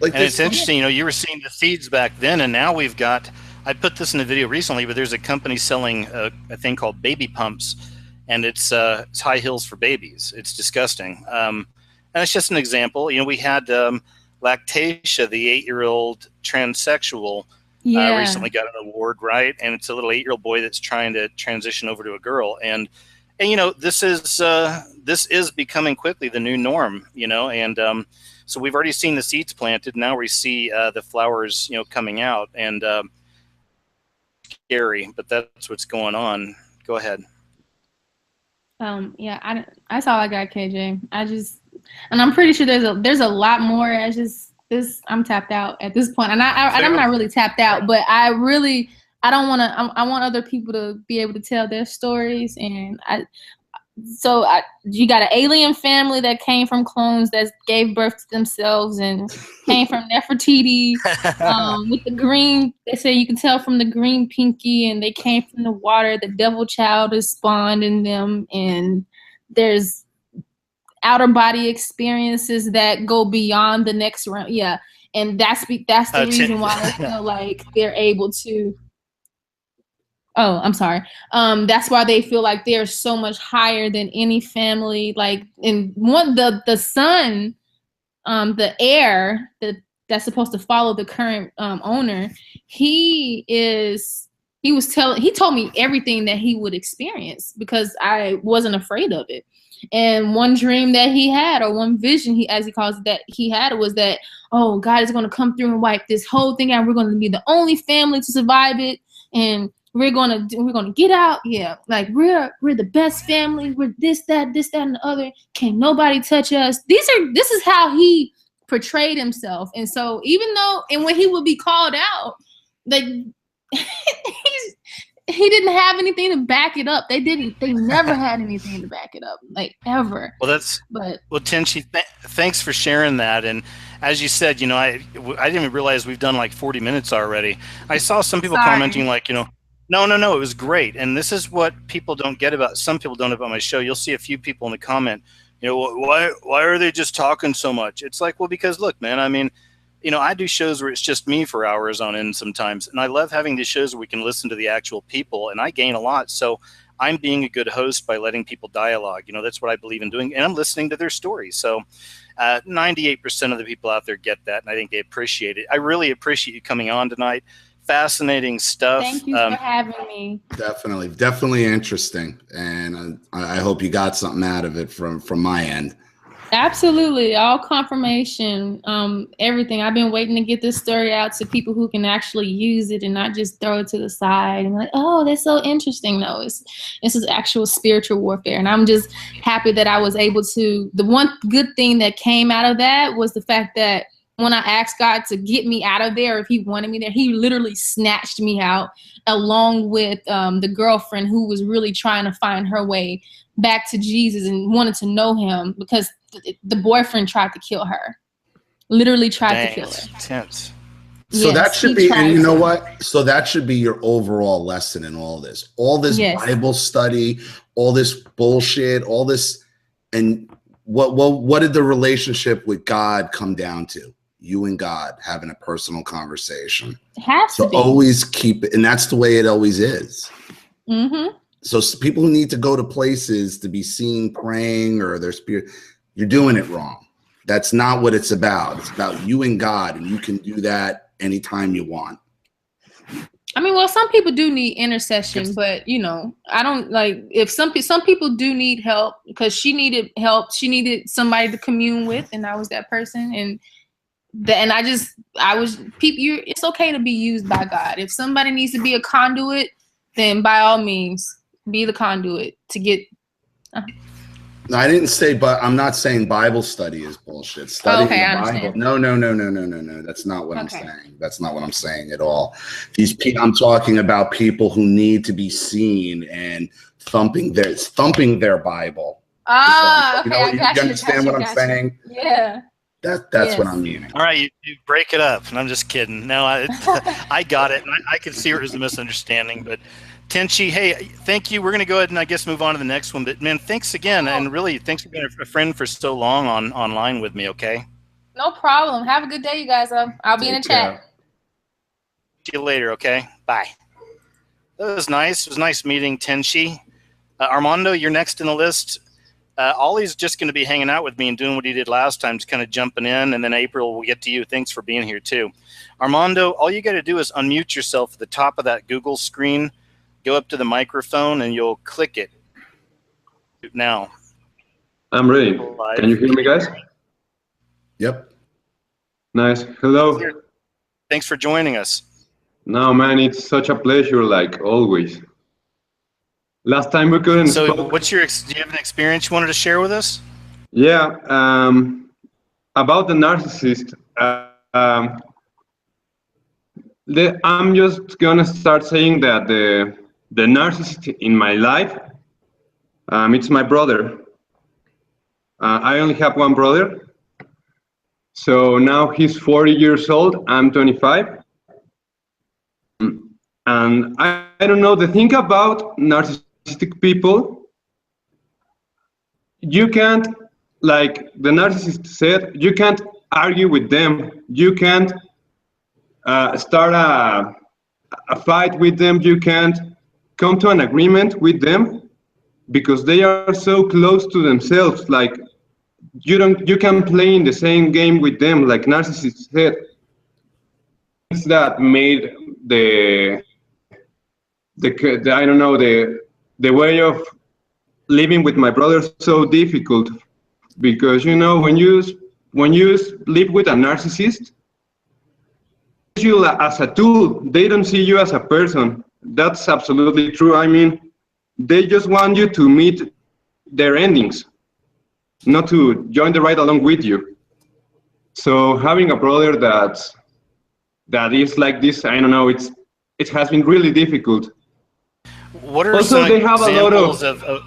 S3: Like,
S1: and it's interesting, you know, you were seeing the seeds back then, and now we've got. I put this in a video recently, but there's a company selling a thing called baby pumps, and it's high heels for babies. It's disgusting, and it's just an example. You know, we had Lactatia, the 8-year-old transsexual. Recently got an award, right? And it's a little 8-year-old boy that's trying to transition over to a girl, and you know, this is becoming quickly the new norm, you know, and so we've already seen the seeds planted. Now we see the flowers, you know, coming out, and scary, but that's what's going on. Go ahead.
S2: Yeah, that's all I got, KJ. And I'm pretty sure there's a lot more. I'm tapped out at this point, and I'm not really tapped out, but I don't want to. I want other people to be able to tell their stories, and you got an alien family that came from clones that gave birth to themselves and came from Nefertiti with the green. They say you can tell from the green pinky, and they came from the water. The devil child is spawned in them, and there's outer body experiences that go beyond the next round. Yeah. And that's the reason why I feel like they're able to. Oh, I'm sorry. That's why they feel like they're so much higher than any family. Like in the son, the heir that's supposed to follow the current owner, he told me everything that he would experience because I wasn't afraid of it. And one dream that he had, or one vision, as he calls it, that he had, was that, oh, God is going to come through and wipe this whole thing out. We're going to be the only family to survive it, and we're going to get out. Yeah, like we're the best family. We're this, that, and the other. Can't nobody touch us. This is how he portrayed himself. And so even though, and when he would be called out, like he didn't have anything to back it up. They never had anything to back it up, like, ever.
S1: Well, Tinchy, thanks for sharing that. And as you said, you know, I didn't even realize we've done like 40 minutes already. I saw some people commenting like, you know, no, it was great. And this is what people don't get about, some people don't about my show. You'll see a few people in the comment, you know, why are they just talking so much? It's like, well, because look, man, I mean, you know, I do shows where it's just me for hours on end sometimes. And I love having these shows where we can listen to the actual people, and I gain a lot. So I'm being a good host by letting people dialogue. You know, that's what I believe in doing. And I'm listening to their stories. So 98% of the people out there get that. And I think they appreciate it. I really appreciate you coming on tonight. Fascinating stuff.
S2: Thank you for having me.
S3: Definitely interesting. And I hope you got something out of it from my end.
S2: Absolutely. All confirmation, everything. I've been waiting to get this story out to people who can actually use it and not just throw it to the side and like, oh, that's so interesting. No, this is actual spiritual warfare. And I'm just happy that I was able to, the one good thing that came out of that was the fact that when I asked God to get me out of there, if he wanted me there, he literally snatched me out along with the girlfriend who was really trying to find her way back to Jesus and wanted to know him, because the boyfriend tried to kill her. Literally tried to kill her.
S1: Intense.
S3: So that should be, and you know what? So that should be your overall lesson in all this. All this Bible study, all this bullshit, all this, and what did the relationship with God come down to? You and God having a personal conversation.
S2: It has to be.
S3: Always keep it, and that's the way it always is.
S2: Mm-hmm.
S3: So people who need to go to places to be seen praying or their spirit, you're doing it wrong. That's not what it's about. It's about you and God, and you can do that anytime you want.
S2: I mean, well, some people do need intercession, but you know, I don't like, if some people do need help, because she needed help. She needed somebody to commune with, and I was that person. And it's okay to be used by God. If somebody needs to be a conduit, then by all means, be the conduit to get.
S3: No, I didn't say, but I'm not saying Bible study is bullshit. Studying the Bible. No. That's not what I'm saying. That's not what I'm saying at all. I'm talking about people who need to be seen and thumping their Bible.
S2: Ah, okay.
S3: You understand what I'm saying?
S2: Yeah.
S3: That's what I'm meaning.
S1: All right, you break it up, and I'm just kidding. No, I got it. And I could see it was a misunderstanding, but Tinchy, hey, thank you. We're going to go ahead and I guess move on to the next one. But man, thanks again, and really thanks for being a friend for so long online with me. Okay.
S2: No problem. Have a good day, you guys. I'll be in the chat.
S1: See you later. Okay. Bye. That was nice. It was nice meeting Tinchy. Armando, you're next in the list. Ollie's just going to be hanging out with me and doing what he did last time, just kind of jumping in, and then April will get to you. Thanks for being here too. Armando, all you got to do is unmute yourself at the top of that Google screen, go up to the microphone, and you'll click it. Now.
S4: I'm ready. Can you hear me, guys?
S3: Yep.
S4: Nice. Hello.
S1: Thanks for joining us.
S4: No, man, it's such a pleasure, like always. Last time we couldn't.
S1: So, do you have an experience you wanted to share with us?
S4: Yeah, about the narcissist. I'm just gonna start saying that the narcissist in my life, it's my brother. I only have one brother. So now he's 40 years old. I'm 25. And I don't know, the thing about narcissistic people, you can't, like the narcissist said, you can't argue with them. You can't start a fight with them. You can't come to an agreement with them because they are so close to themselves. Like you can play in the same game with them, like narcissist said. Things that made the I don't know, the way of living with my brother so difficult, because you know, when you live with a narcissist, they see you as a tool. They don't see you as a person. That's absolutely true. I mean, they just want you to meet their endings, not to join the ride along with you. So having a brother that is like this, I don't know, it has been really difficult.
S1: What are
S4: Also,
S1: some
S4: they have a lot
S1: examples
S4: of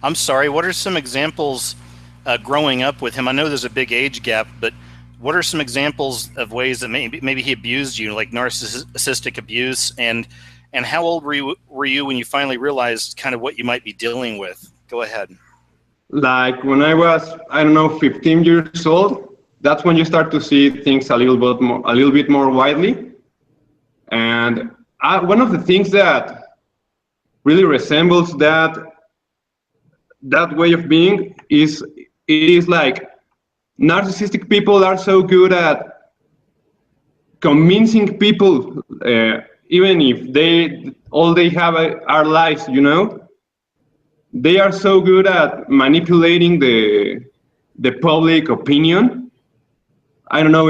S1: I'm sorry, what are some examples growing up with him? I know there's a big age gap, but what are some examples of ways that maybe he abused you, like narcissistic abuse? And how old were you when you finally realized kind of what you might be dealing with? Go ahead.
S4: like when I was, I don't know, 15 years old. That's when you start to see things a little bit more widely. And one of the things that really resembles that way of being is, it is like narcissistic people are so good at convincing people, even if all they have are lies, you know. They are so good at manipulating the public opinion. I don't know.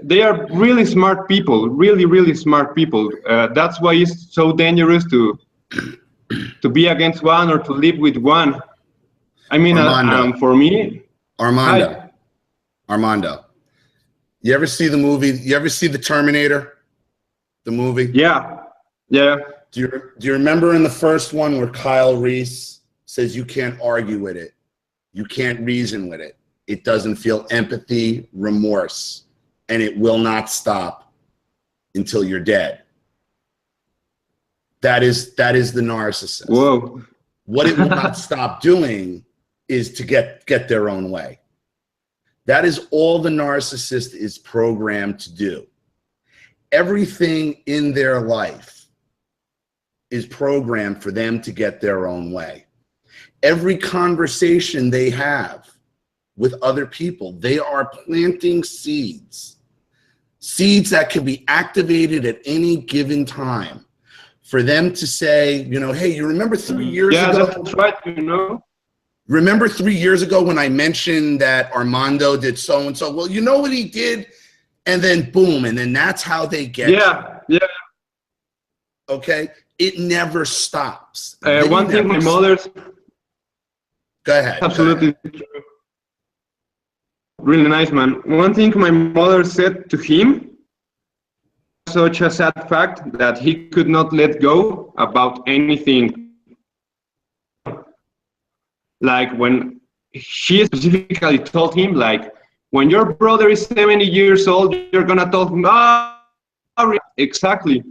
S4: They are really smart people, really smart people. That's why it's so dangerous to be against one or to live with one. I mean, for me,
S3: Armando, you ever see the movie? You ever see the Terminator, the movie?
S4: Yeah.
S3: Do you remember in the first one where Kyle Reese says you can't argue with it, you can't reason with it, it doesn't feel empathy, remorse, and it will not stop until you're dead? That is the narcissist.
S4: Whoa.
S3: What it will not stop doing is to get their own way. That is all the narcissist is programmed to do. Everything in their life is programmed for them to get their own way. Every conversation they have with other people, they are planting seeds that can be activated at any given time for them to say, you know, hey, you remember 3 years ago?
S4: Yeah, that's right, you know.
S3: Remember 3 years ago when I mentioned that Armando did so-and-so? Well, you know what he did? And then boom, and then that's how they get
S4: Yeah.
S3: Okay? It never stops.
S4: One thing my mother's...
S3: Go ahead.
S4: Absolutely true. Really nice, man. One thing my mother said to him, such a sad fact that he could not let go about anything. Like when she specifically told him, like, when your brother is 70 years old, you're gonna tell him, exactly.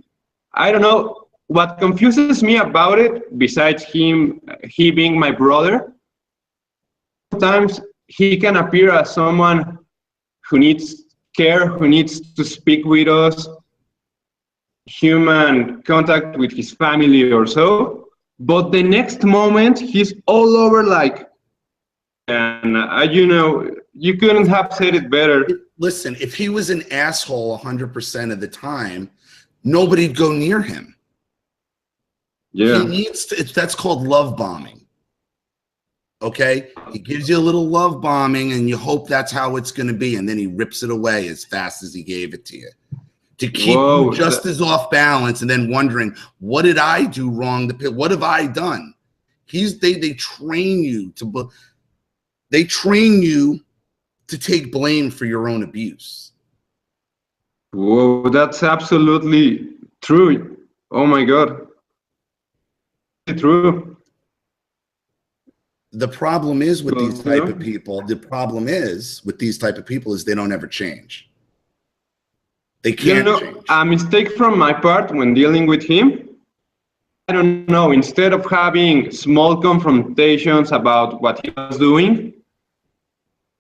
S4: I don't know. What confuses me about it, besides he being my brother, sometimes he can appear as someone who needs care, who needs to speak with us, human contact with his family or so, but the next moment he's all over, like, and you know, you couldn't have said it better.
S3: Listen, if he was an asshole 100% of the time, nobody'd go near him.
S4: Yeah.
S3: He needs to, that's called love bombing. Okay? He gives you a little love bombing and you hope that's how it's going to be, and then he rips it away as fast as he gave it to you. To keep you just as off balance and then wondering, what did I do wrong? What have I done? They train you to take blame for your own abuse.
S4: Whoa, that's absolutely true. Oh my God. True.
S3: The problem is with these type of people, is they don't ever change. They can't change.
S4: A mistake from my part when dealing with him, I don't know, instead of having small confrontations about what he was doing,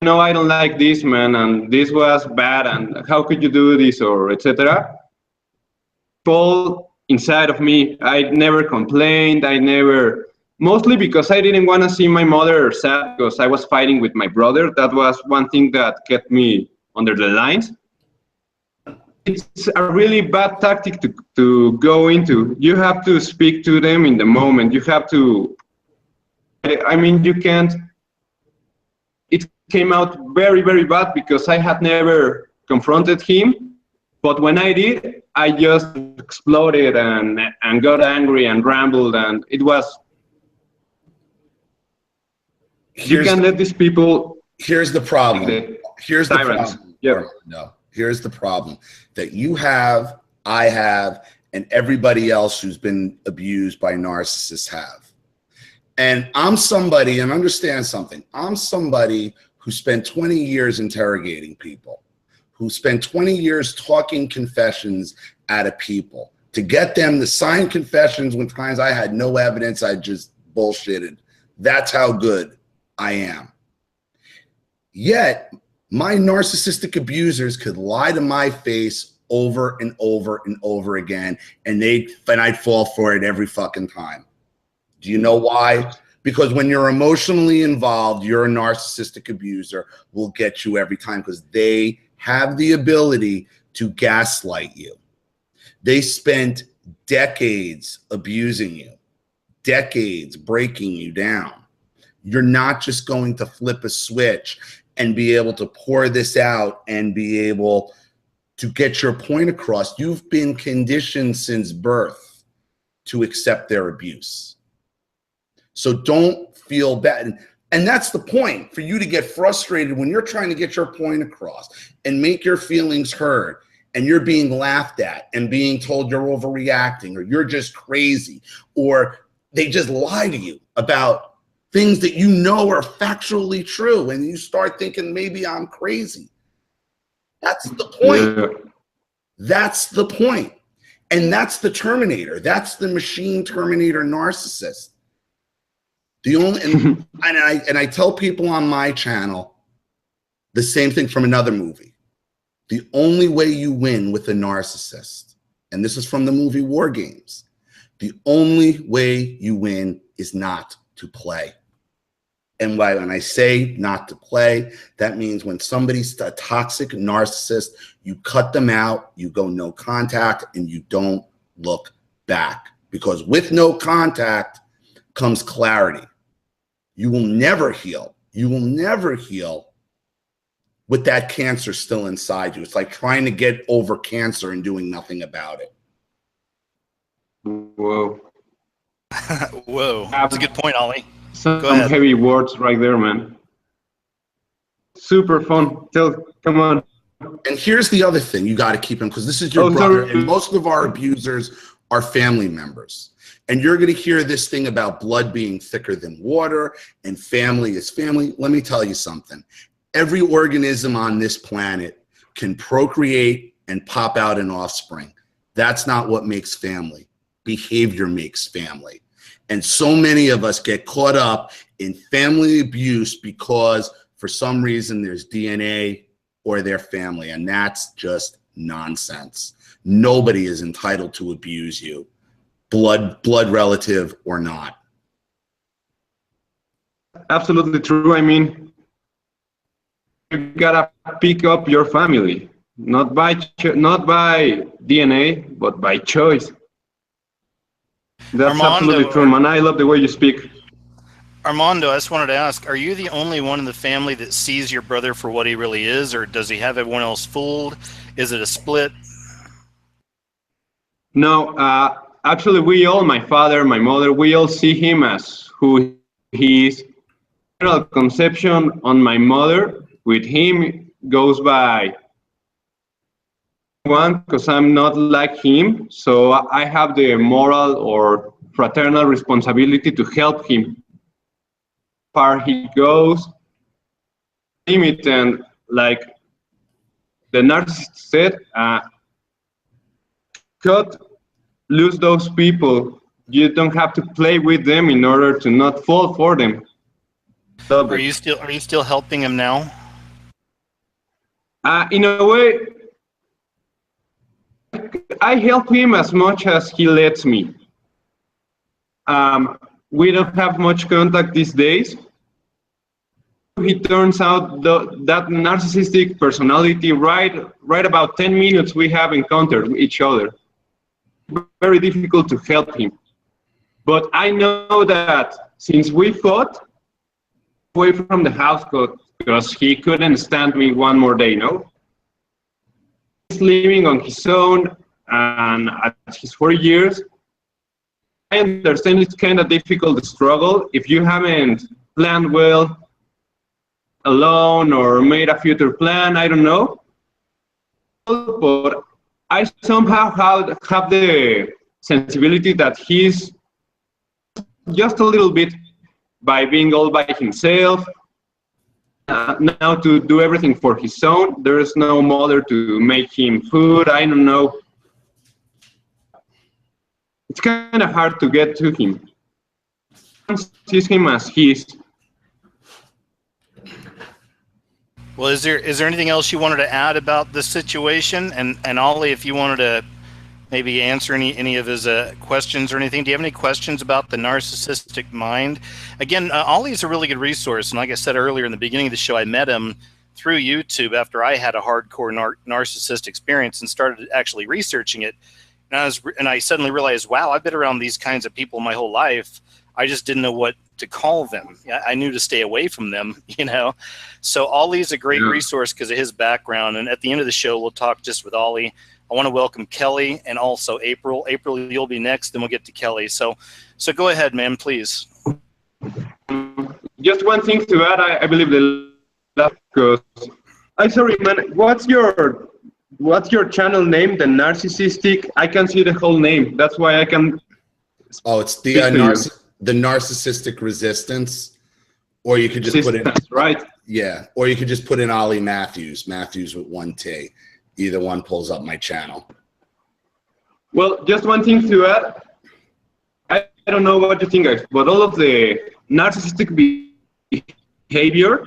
S4: no, I don't like this, man, and this was bad, and how could you do this, or etc. Fall inside of me. I never complained. Mostly because I didn't want to see my mother sad because I was fighting with my brother. That was one thing that kept me under the lines. It's a really bad tactic to go into. You have to speak to them in the moment. You have to, I mean, you can't. It came out very, very bad because I had never confronted him. But when I did, I just exploded and got angry and rambled, and it was. You can't let these people.
S3: Here's the problem.
S4: Here's the problem.
S3: Yeah. No. Here's the problem that you have, I have, and everybody else who's been abused by narcissists have. And I'm somebody, and understand something, I'm somebody who spent 20 years interrogating people, who spent 20 years talking confessions out of people to get them to sign confessions when times I had no evidence, I just bullshitted. That's how good I am. Yet, my narcissistic abusers could lie to my face over and over and over again, and I'd fall for it every fucking time. Do you know why? Because when you're emotionally involved, your narcissistic abuser will get you every time, because they have the ability to gaslight you. They spent decades abusing you, decades breaking you down. You're not just going to flip a switch and be able to pour this out and be able to get your point across. You've been conditioned since birth to accept their abuse. So don't feel bad. And that's the point, for you to get frustrated when you're trying to get your point across and make your feelings heard, and you're being laughed at and being told you're overreacting, or you're just crazy, or they just lie to you about things that you know are factually true, and you start thinking, maybe I'm crazy. That's the point. Yeah. That's the point. And that's the Terminator. That's the machine Terminator narcissist. The only, and I tell people on my channel the same thing from another movie. The only way you win with a narcissist, and this is from the movie War Games, the only way you win is not to play. And when I say not to play, that means when somebody's a toxic narcissist, you cut them out, you go no contact, and you don't look back. Because with no contact comes clarity. You will never heal. You will never heal with that cancer still inside you. It's like trying to get over cancer and doing nothing about it.
S4: Whoa.
S1: Whoa. That's a good point, Ollie.
S4: Some heavy words right there, man. Super fun. Come on.
S3: And here's the other thing you got to keep in, because this is your brother, and most of our abusers are family members. And you're going to hear this thing about blood being thicker than water and family is family. Let me tell you something. Every organism on this planet can procreate and pop out an offspring. That's not what makes family. Behavior makes family. And so many of us get caught up in family abuse because for some reason there's DNA or their family, and that's just nonsense. Nobody is entitled to abuse you, blood relative or not.
S4: Absolutely true. I mean, you gotta pick up your family, not by DNA, but by choice. That's Armando, absolutely true, man. I love the way you speak.
S1: Armando, I just wanted to ask, are you the only one in the family that sees your brother for what he really is, or does he have everyone else fooled? Is it a split?
S4: No, actually, we all, my father, my mother, we all see him as who he is. Conception on my mother with him goes by one, because I'm not like him, so I have the moral or fraternal responsibility to help him. Far he goes, limit, and like the narcissist said, lose those people. You don't have to play with them in order to not fall for them.
S1: Are you still helping him now?
S4: In a way, I help him as much as he lets me. We don't have much contact these days. He turns out that narcissistic personality right about 10 minutes we have encountered each other. Very difficult to help him. But I know that since we fought, away from the house because he couldn't stand me one more day, no? He's living on his own, and at his 4 years, I understand it's kind of difficult to struggle if you haven't planned well alone or made a future plan, I don't know. But I somehow have the sensibility that he's just a little bit by being all by himself. Now to do everything for his son. There's no mother to make him food. I don't know. It's kind of hard to get to him. Sees him as he is.
S1: Well, is there anything else you wanted to add about this situation? And Ollie, if you wanted to maybe answer any of his questions or anything. Do you have any questions about the narcissistic mind? Again, Ollie's a really good resource. And like I said earlier in the beginning of the show, I met him through YouTube after I had a hardcore narcissist experience and started actually researching it. And I suddenly realized, wow, I've been around these kinds of people my whole life. I just didn't know what to call them. I knew to stay away from them, you know. So Ollie's a great resource because of his background. And at the end of the show, we'll talk just with Ollie. I want to welcome Kelly and also April. April, you'll be next, then we'll get to Kelly. So go ahead, man, please.
S4: Just one thing to add, I believe the last, because I'm sorry, man. What's your channel name? The Narcissistic. I can see the whole name. That's why I can.
S3: Oh, it's the Narcissistic Resistance, or you could just put in
S4: right.
S3: Yeah, or you could just put in Ollie Matthews with 1 T. Either one pulls up my channel.
S4: Well, just one thing to add. I don't know what you think, guys, but all of the narcissistic behavior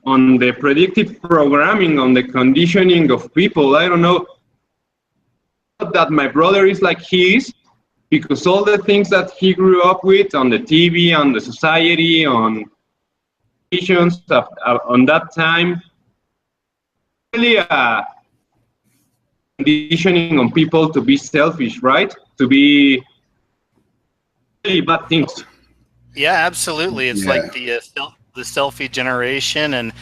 S4: on the predictive programming, on the conditioning of people, I don't know that my brother is like he is, because all the things that he grew up with on the TV, on the society, on visions on that time, really conditioning on people to be selfish, right? To be really bad things.
S1: Yeah, absolutely. It's like the selfie generation, and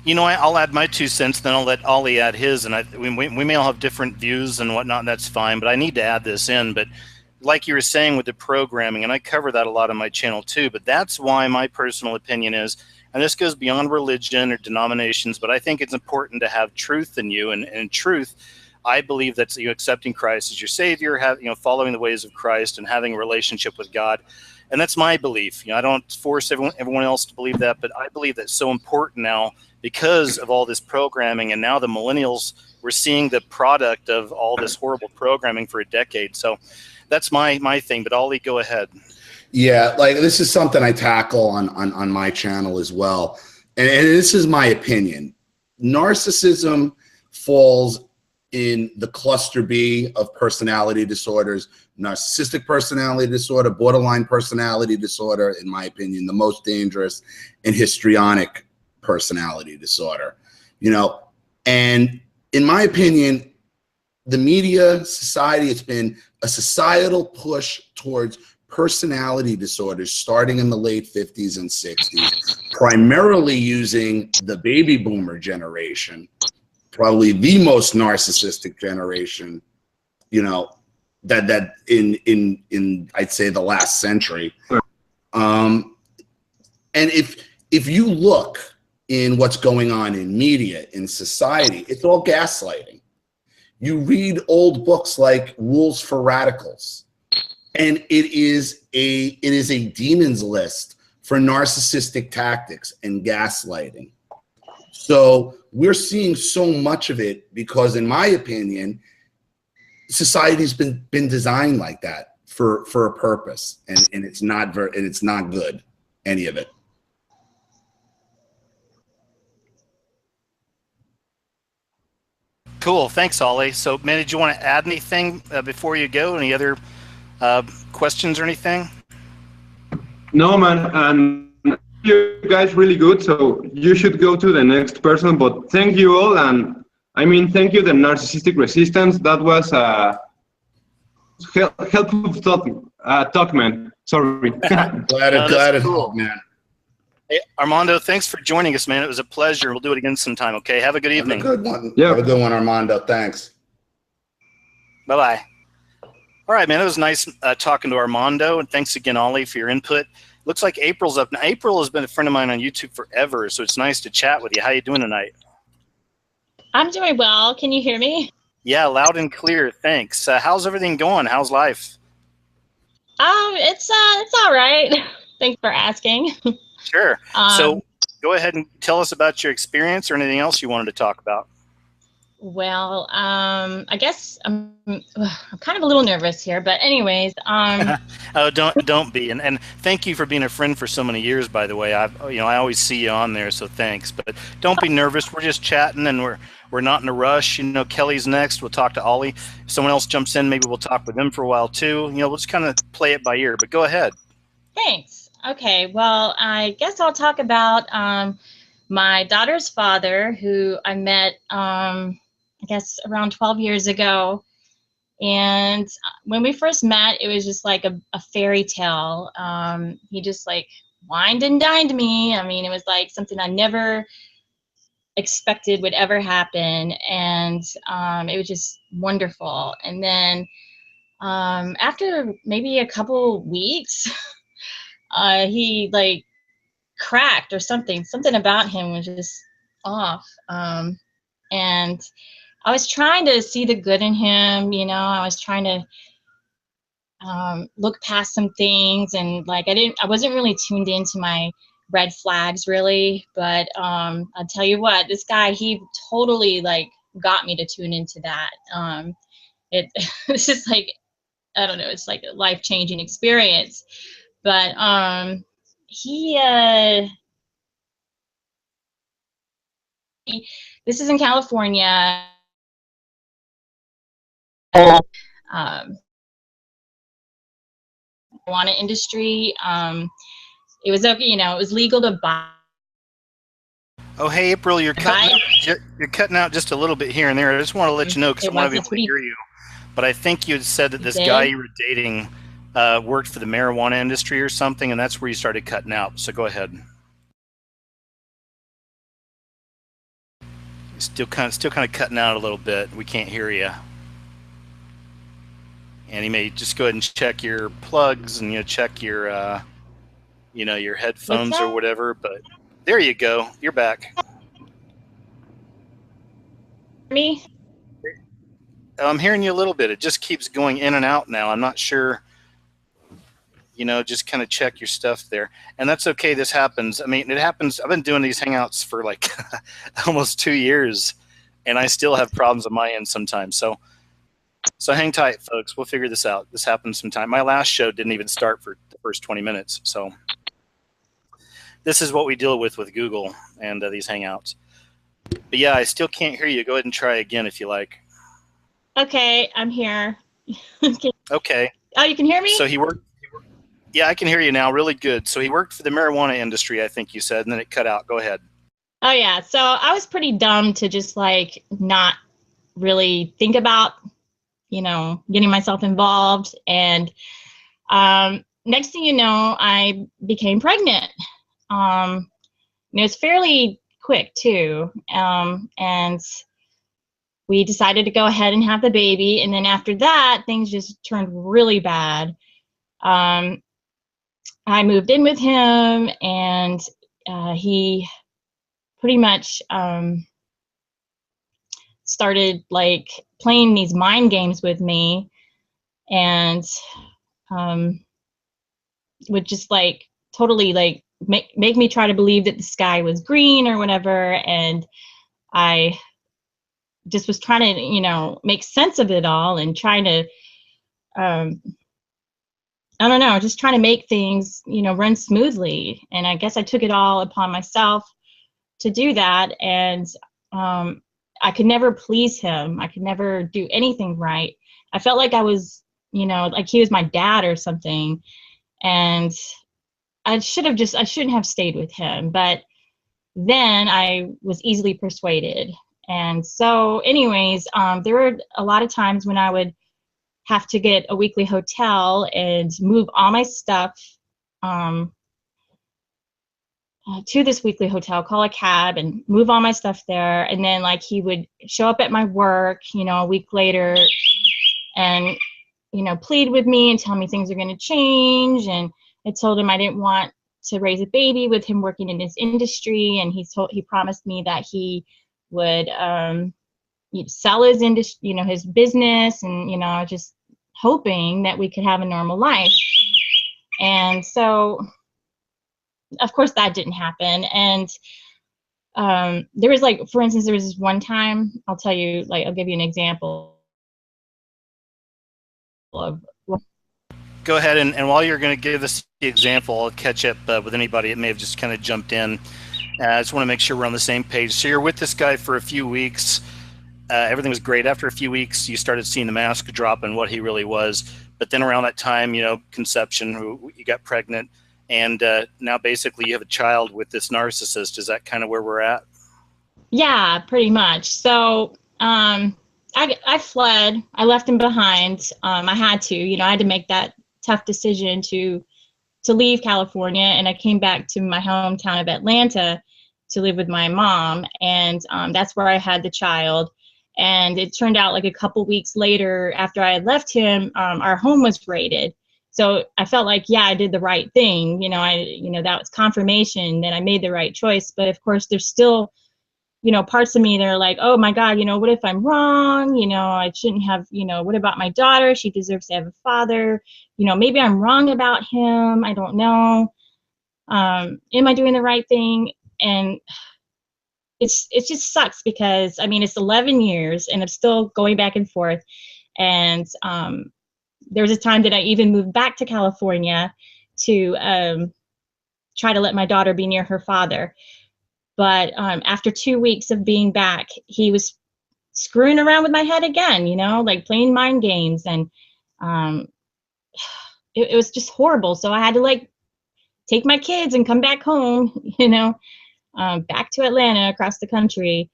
S1: you know, I'll add my 2 cents, then I'll let Ollie add his, and we may all have different views and whatnot, and that's fine. But I need to add this in. But like you were saying with the programming, and I cover that a lot on my channel too. But that's why my personal opinion is, and this goes beyond religion or denominations, but I think it's important to have truth in you, and truth. I believe that's you accepting Christ as your Savior, following the ways of Christ, and having a relationship with God, and that's my belief. I don't force everyone else to believe that, but I believe that's so important now because of all this programming, and now the millennials, we're seeing the product of all this horrible programming for a decade. So that's my thing. But Ollie, go ahead.
S3: Yeah, like this is something I tackle on my channel as well, and this is my opinion. Narcissism falls in the cluster B of personality disorders. Narcissistic personality disorder, borderline personality disorder, in my opinion, the most dangerous, and histrionic personality disorder. And in my opinion, the media, society, it's been a societal push towards personality disorders starting in the late 50s and 60s, primarily using the baby boomer generation, probably the most narcissistic generation, that in I'd say the last century. And if you look in what's going on in media, in society, it's all gaslighting. You read old books like Rules for Radicals, and it is a demon's list for narcissistic tactics and gaslighting. So we're seeing so much of it because, in my opinion, society's been designed like that for a purpose, and it's not good, any of it.
S1: Cool, thanks, Ollie. So, man, did you want to add anything before you go? Any other questions or anything?
S4: No, man, and you guys really good. So you should go to the next person. But thank you all, and I mean, thank you, the Narcissistic Resistance. That was helpful talk, man. Sorry.
S3: glad it helped, man.
S1: Hey, Armando, thanks for joining us, man. It was a pleasure. We'll do it again sometime, okay? Have a good evening.
S3: Have a good one.
S4: Yeah.
S3: Have a good one, Armando. Thanks.
S1: Bye-bye. All right, man. It was nice talking to Armando, and thanks again, Ollie, for your input. Looks like April's up. Now, April has been a friend of mine on YouTube forever, so it's nice to chat with you. How you doing tonight?
S5: I'm doing well. Can you hear me?
S1: Yeah, loud and clear. Thanks. How's everything going? How's life?
S5: It's all right. Thanks for asking.
S1: Sure. So go ahead and tell us about your experience or anything else you wanted to talk about.
S5: Well, I guess I'm kind of a little nervous here, but anyways,
S1: Oh, don't be. And thank you for being a friend for so many years, by the way. I always see you on there, so thanks. But don't be nervous. We're just chatting, and we're not in a rush. You know, Kelly's next. We'll talk to Ollie. If someone else jumps in, maybe we'll talk with them for a while too. You know, we'll just kind of play it by ear. But go ahead.
S5: Thanks. Okay, well, I guess I'll talk about my daughter's father, who I met, I guess, around 12 years ago. And when we first met, it was just like a fairy tale. He just like wined and dined me. I mean, it was like something I never expected would ever happen. And it was just wonderful. And then after maybe a couple weeks, he like cracked or something. Something about him was just off. And I was trying to see the good in him, you know. I was trying to look past some things, and like I wasn't really tuned into my red flags really. But I'll tell you what, this guy, he totally like got me to tune into that. It's just like, I don't know, it's like a life-changing experience. But this is in California. Marijuana industry. It was okay, you know, it was legal to buy.
S1: Oh, hey, April, you're cutting out just a little bit here and there. I just want to let you know, because I want to be able to hear you. But I think you had said that this guy you were dating worked for the marijuana industry or something, and that's where you started cutting out. So go ahead. Still kind of cutting out a little bit. We can't hear you. And you may just go ahead and check your plugs and check your your headphones or whatever. But there you go. You're back.
S5: Me?
S1: I'm hearing you a little bit. It just keeps going in and out now. I'm not sure. Just kind of check your stuff there. And that's okay. This happens. I mean, it happens. I've been doing these Hangouts for like almost 2 years, and I still have problems on my end sometimes. So hang tight, folks. We'll figure this out. This happens sometime. My last show didn't even start for the first 20 minutes. So this is what we deal with Google and these Hangouts. But yeah, I still can't hear you. Go ahead and try again if you like.
S5: Okay, I'm here.
S1: Okay.
S5: Oh, you can hear me?
S1: So he worked. Yeah, I can hear you now. Really good. So he worked for the marijuana industry, I think you said, and then it cut out. Go ahead.
S5: Oh, yeah. So I was pretty dumb to just like not really think about, getting myself involved. And next thing you know, I became pregnant. It was fairly quick too. And we decided to go ahead and have the baby. And then after that, things just turned really bad. I moved in with him, and he pretty much started like playing these mind games with me, and would just like totally like make me try to believe that the sky was green or whatever. And I just was trying to, make sense of it all, and trying to, I don't know, just trying to make things, run smoothly. And I guess I took it all upon myself to do that. And I could never please him. I could never do anything right. I felt like I was, like he was my dad or something. And I shouldn't have stayed with him. But then I was easily persuaded. And so anyways, there were a lot of times when I would have to get a weekly hotel and move all my stuff to this weekly hotel, call a cab and move all my stuff there. And then like he would show up at my work, a week later and, plead with me and tell me things are going to change. And I told him I didn't want to raise a baby with him working in this industry. And he promised me that he would sell his industry, his business, and just hoping that we could have a normal life. And so, of course, that didn't happen. And there was, like, for instance, there was this one time, I'll tell you, like, I'll give you an example of.
S1: Go ahead, and while you're going to give us the example, I'll catch up with anybody that may have just kind of jumped in. I just want to make sure we're on the same page. So you're with this guy for a few weeks. Everything was great. After a few weeks, you started seeing the mask drop and what he really was. But then around that time, conception, you got pregnant, and now basically you have a child with this narcissist. Is that kind of where we're at?
S5: Yeah, pretty much. So I fled. I left him behind. I had to. I had to make that tough decision to leave California, and I came back to my hometown of Atlanta to live with my mom, and that's where I had the child. And it turned out, like, a couple weeks later, after I had left him, our home was raided. So I felt like, yeah, I did the right thing. That was confirmation that I made the right choice. But of course, there's still, parts of me that are like, oh my God, what if I'm wrong? I shouldn't have, what about my daughter? She deserves to have a father. Maybe I'm wrong about him. I don't know. Am I doing the right thing? And it just sucks because, it's 11 years and I'm still going back and forth. And there was a time that I even moved back to California to try to let my daughter be near her father. But after 2 weeks of being back, he was screwing around with my head again, like playing mind games. And it was just horrible. So I had to, like, take my kids and come back home, back to Atlanta, across the country.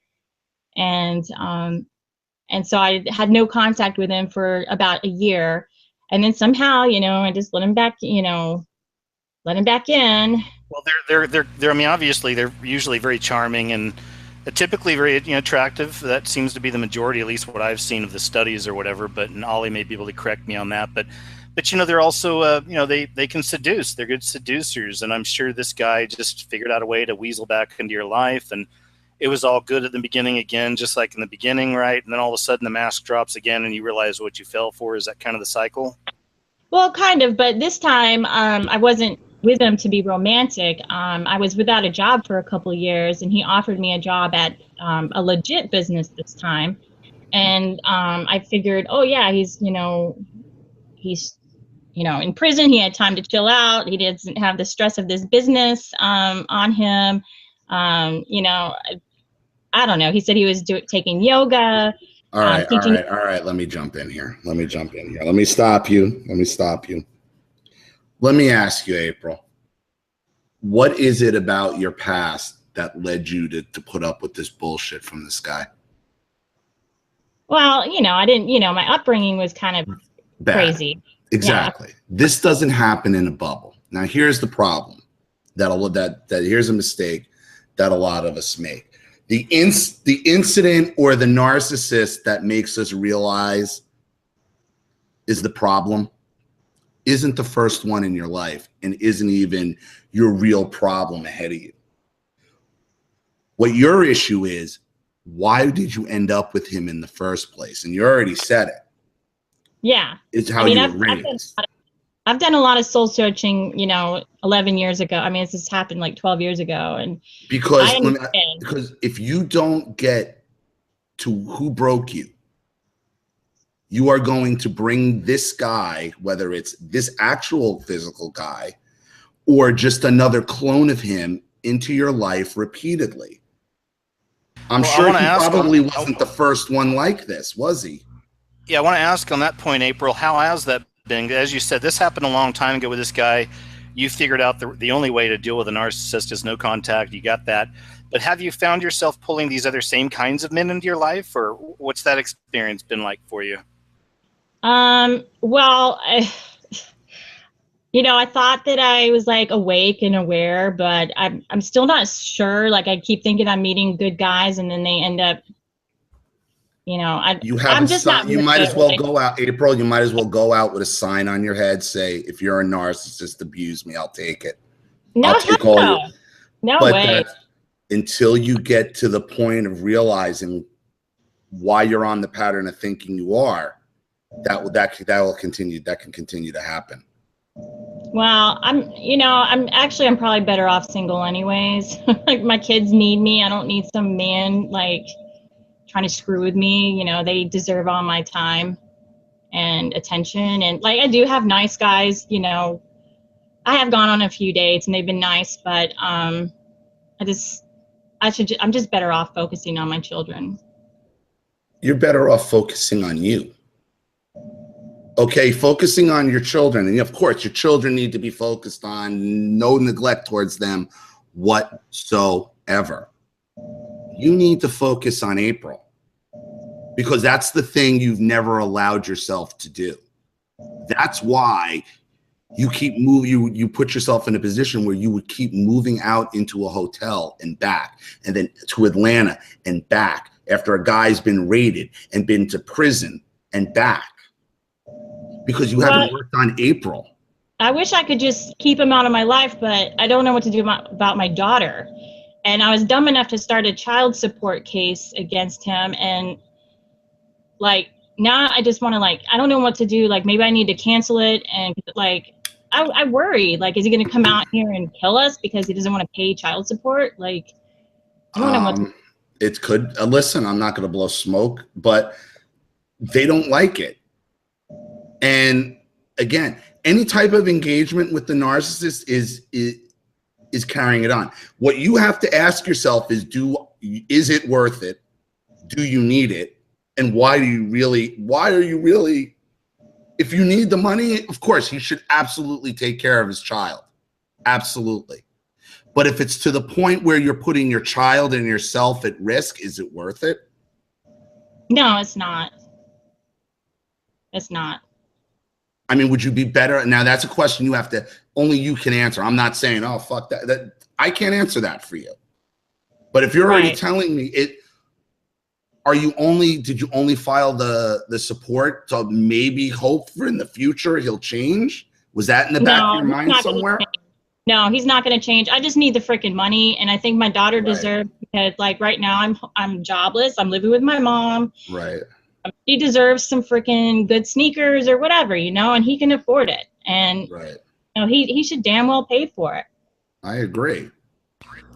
S5: And so I had no contact with him for about a year. And then somehow, I just let him back in.
S1: Well, they're obviously they're usually very charming and typically very attractive. That seems to be the majority, at least what I've seen of the studies or whatever. But Ollie may be able to correct me on that. But they're also they can seduce. They're good seducers, and I'm sure this guy just figured out a way to weasel back into your life, and it was all good at the beginning again, just like in the beginning, right? And then all of a sudden the mask drops again, and you realize what you fell for. Is that kind of the cycle?
S5: Well, kind of, but this time I wasn't with him to be romantic. I was without a job for a couple of years, and he offered me a job at a legit business this time. And I figured, oh yeah, he's in prison. He had time to chill out. He doesn't have the stress of this business on him. I don't know. He said he was taking yoga.
S3: All right. Let me jump in here. Let me stop you. Let me ask you, April, what is it about your past that led you to put up with this bullshit from this guy?
S5: Well, I didn't, my upbringing was kind of
S3: bad.
S5: Crazy.
S3: Exactly. Yeah. This doesn't happen in a bubble. Now, here's the problem. Here's a mistake that a lot of us make. The incident or the narcissist that makes us realize is the problem isn't the first one in your life and isn't even your real problem ahead of you. What your issue is, why did you end up with him in the first place? And you already said it.
S5: Yeah.
S3: It's how you were raised.
S5: I've done a lot of soul searching, 11 years ago. This has happened like 12 years ago. And
S3: because if you don't get to who broke you, you are going to bring this guy, whether it's this actual physical guy or just another clone of him, into your life repeatedly. I'm sure he probably wasn't the first one like this, was he?
S1: Yeah, I want to ask on that point, April, how has that been? As you said, this happened a long time ago with this guy. You figured out the only way to deal with a narcissist is no contact. You got that. But have you found yourself pulling these other same kinds of men into your life, or what's that experience been like for you?
S5: Well, I thought that I was like awake and aware, but I'm still not sure. Like, I keep thinking I'm meeting good guys, and then they end up, I'm just not.
S3: You might as well go out, April. You might as well go out with a sign on your head, say, "If you're a narcissist, abuse me. I'll take it."
S5: No, no way.
S3: Until you get to the point of realizing why you're on the pattern of thinking you are, that will continue. That can continue to happen.
S5: Well, I'm probably better off single anyways. Like my kids need me. I don't need some man like trying to screw with me. You know, they deserve all my time and attention. And like I do have nice guys, you know. I have gone on a few dates and they've been nice, but I'm just better off focusing on my children.
S3: You're better off focusing on you. Okay, focusing on your children. And of course, your children need to be focused on, no neglect towards them whatsoever. You need to focus on April, because that's the thing you've never allowed yourself to do. That's why you keep moving, you put yourself in a position where you would keep moving out into a hotel and back, and then to Atlanta and back after a guy's been raided and been to prison and back. Because you haven't worked on April.
S5: I wish I could just keep him out of my life, but I don't know what to do about my daughter. And I was dumb enough to start a child support case against him. And like, now I just want to like, I don't know what to do. Like, maybe I need to cancel it. And like, I worry, like, is he going to come out here and kill us because he doesn't want to pay child support? Like, I don't know what to
S3: it could, listen, I'm not going to blow smoke, but they don't like it. And again, any type of engagement with the narcissist is carrying it on. What you have to ask yourself is it worth it? Do you need it? And why are you really, if you need the money, of course, he should absolutely take care of his child. Absolutely. But if it's to the point where you're putting your child and yourself at risk, is it worth it?
S5: No, it's not. It's not.
S3: I mean, would you be better? Now, that's a question you have to, only you can answer. I'm not saying, oh, fuck that. I can't answer that for you. But if you're already telling me it, did you only file the support to maybe hope for in the future he'll change? Was that in the back of your mind somewhere?
S5: No, he's not going to change. I just need the freaking money. And I think my daughter deserves, because like right now I'm jobless. I'm living with my mom.
S3: Right.
S5: He deserves some freaking good sneakers or whatever, you know, and he can afford it. And you know, he should damn well pay for it.
S3: I agree.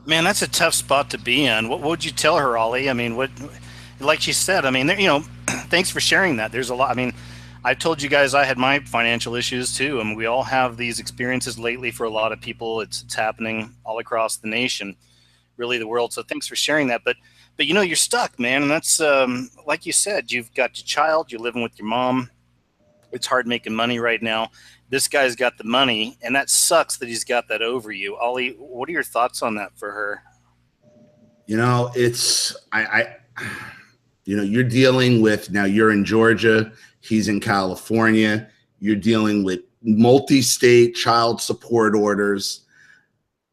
S1: Man, that's a tough spot to be in. What would you tell her, Ollie? I mean, like she said, I mean, you know, thanks for sharing that. There's a lot. I mean, I told you guys I had my financial issues too, and we all have these experiences lately. For a lot of people, it's happening all across the nation, really the world. So thanks for sharing that. But you know, you're stuck, man. And that's, like you said, you've got your child, you're living with your mom. It's hard making money right now. This guy's got the money, and that sucks that he's got that over you. Ollie, what are your thoughts on that for her?
S3: You know, it's, you know, you're dealing with, now you're in Georgia, he's in California. You're dealing with multi-state child support orders.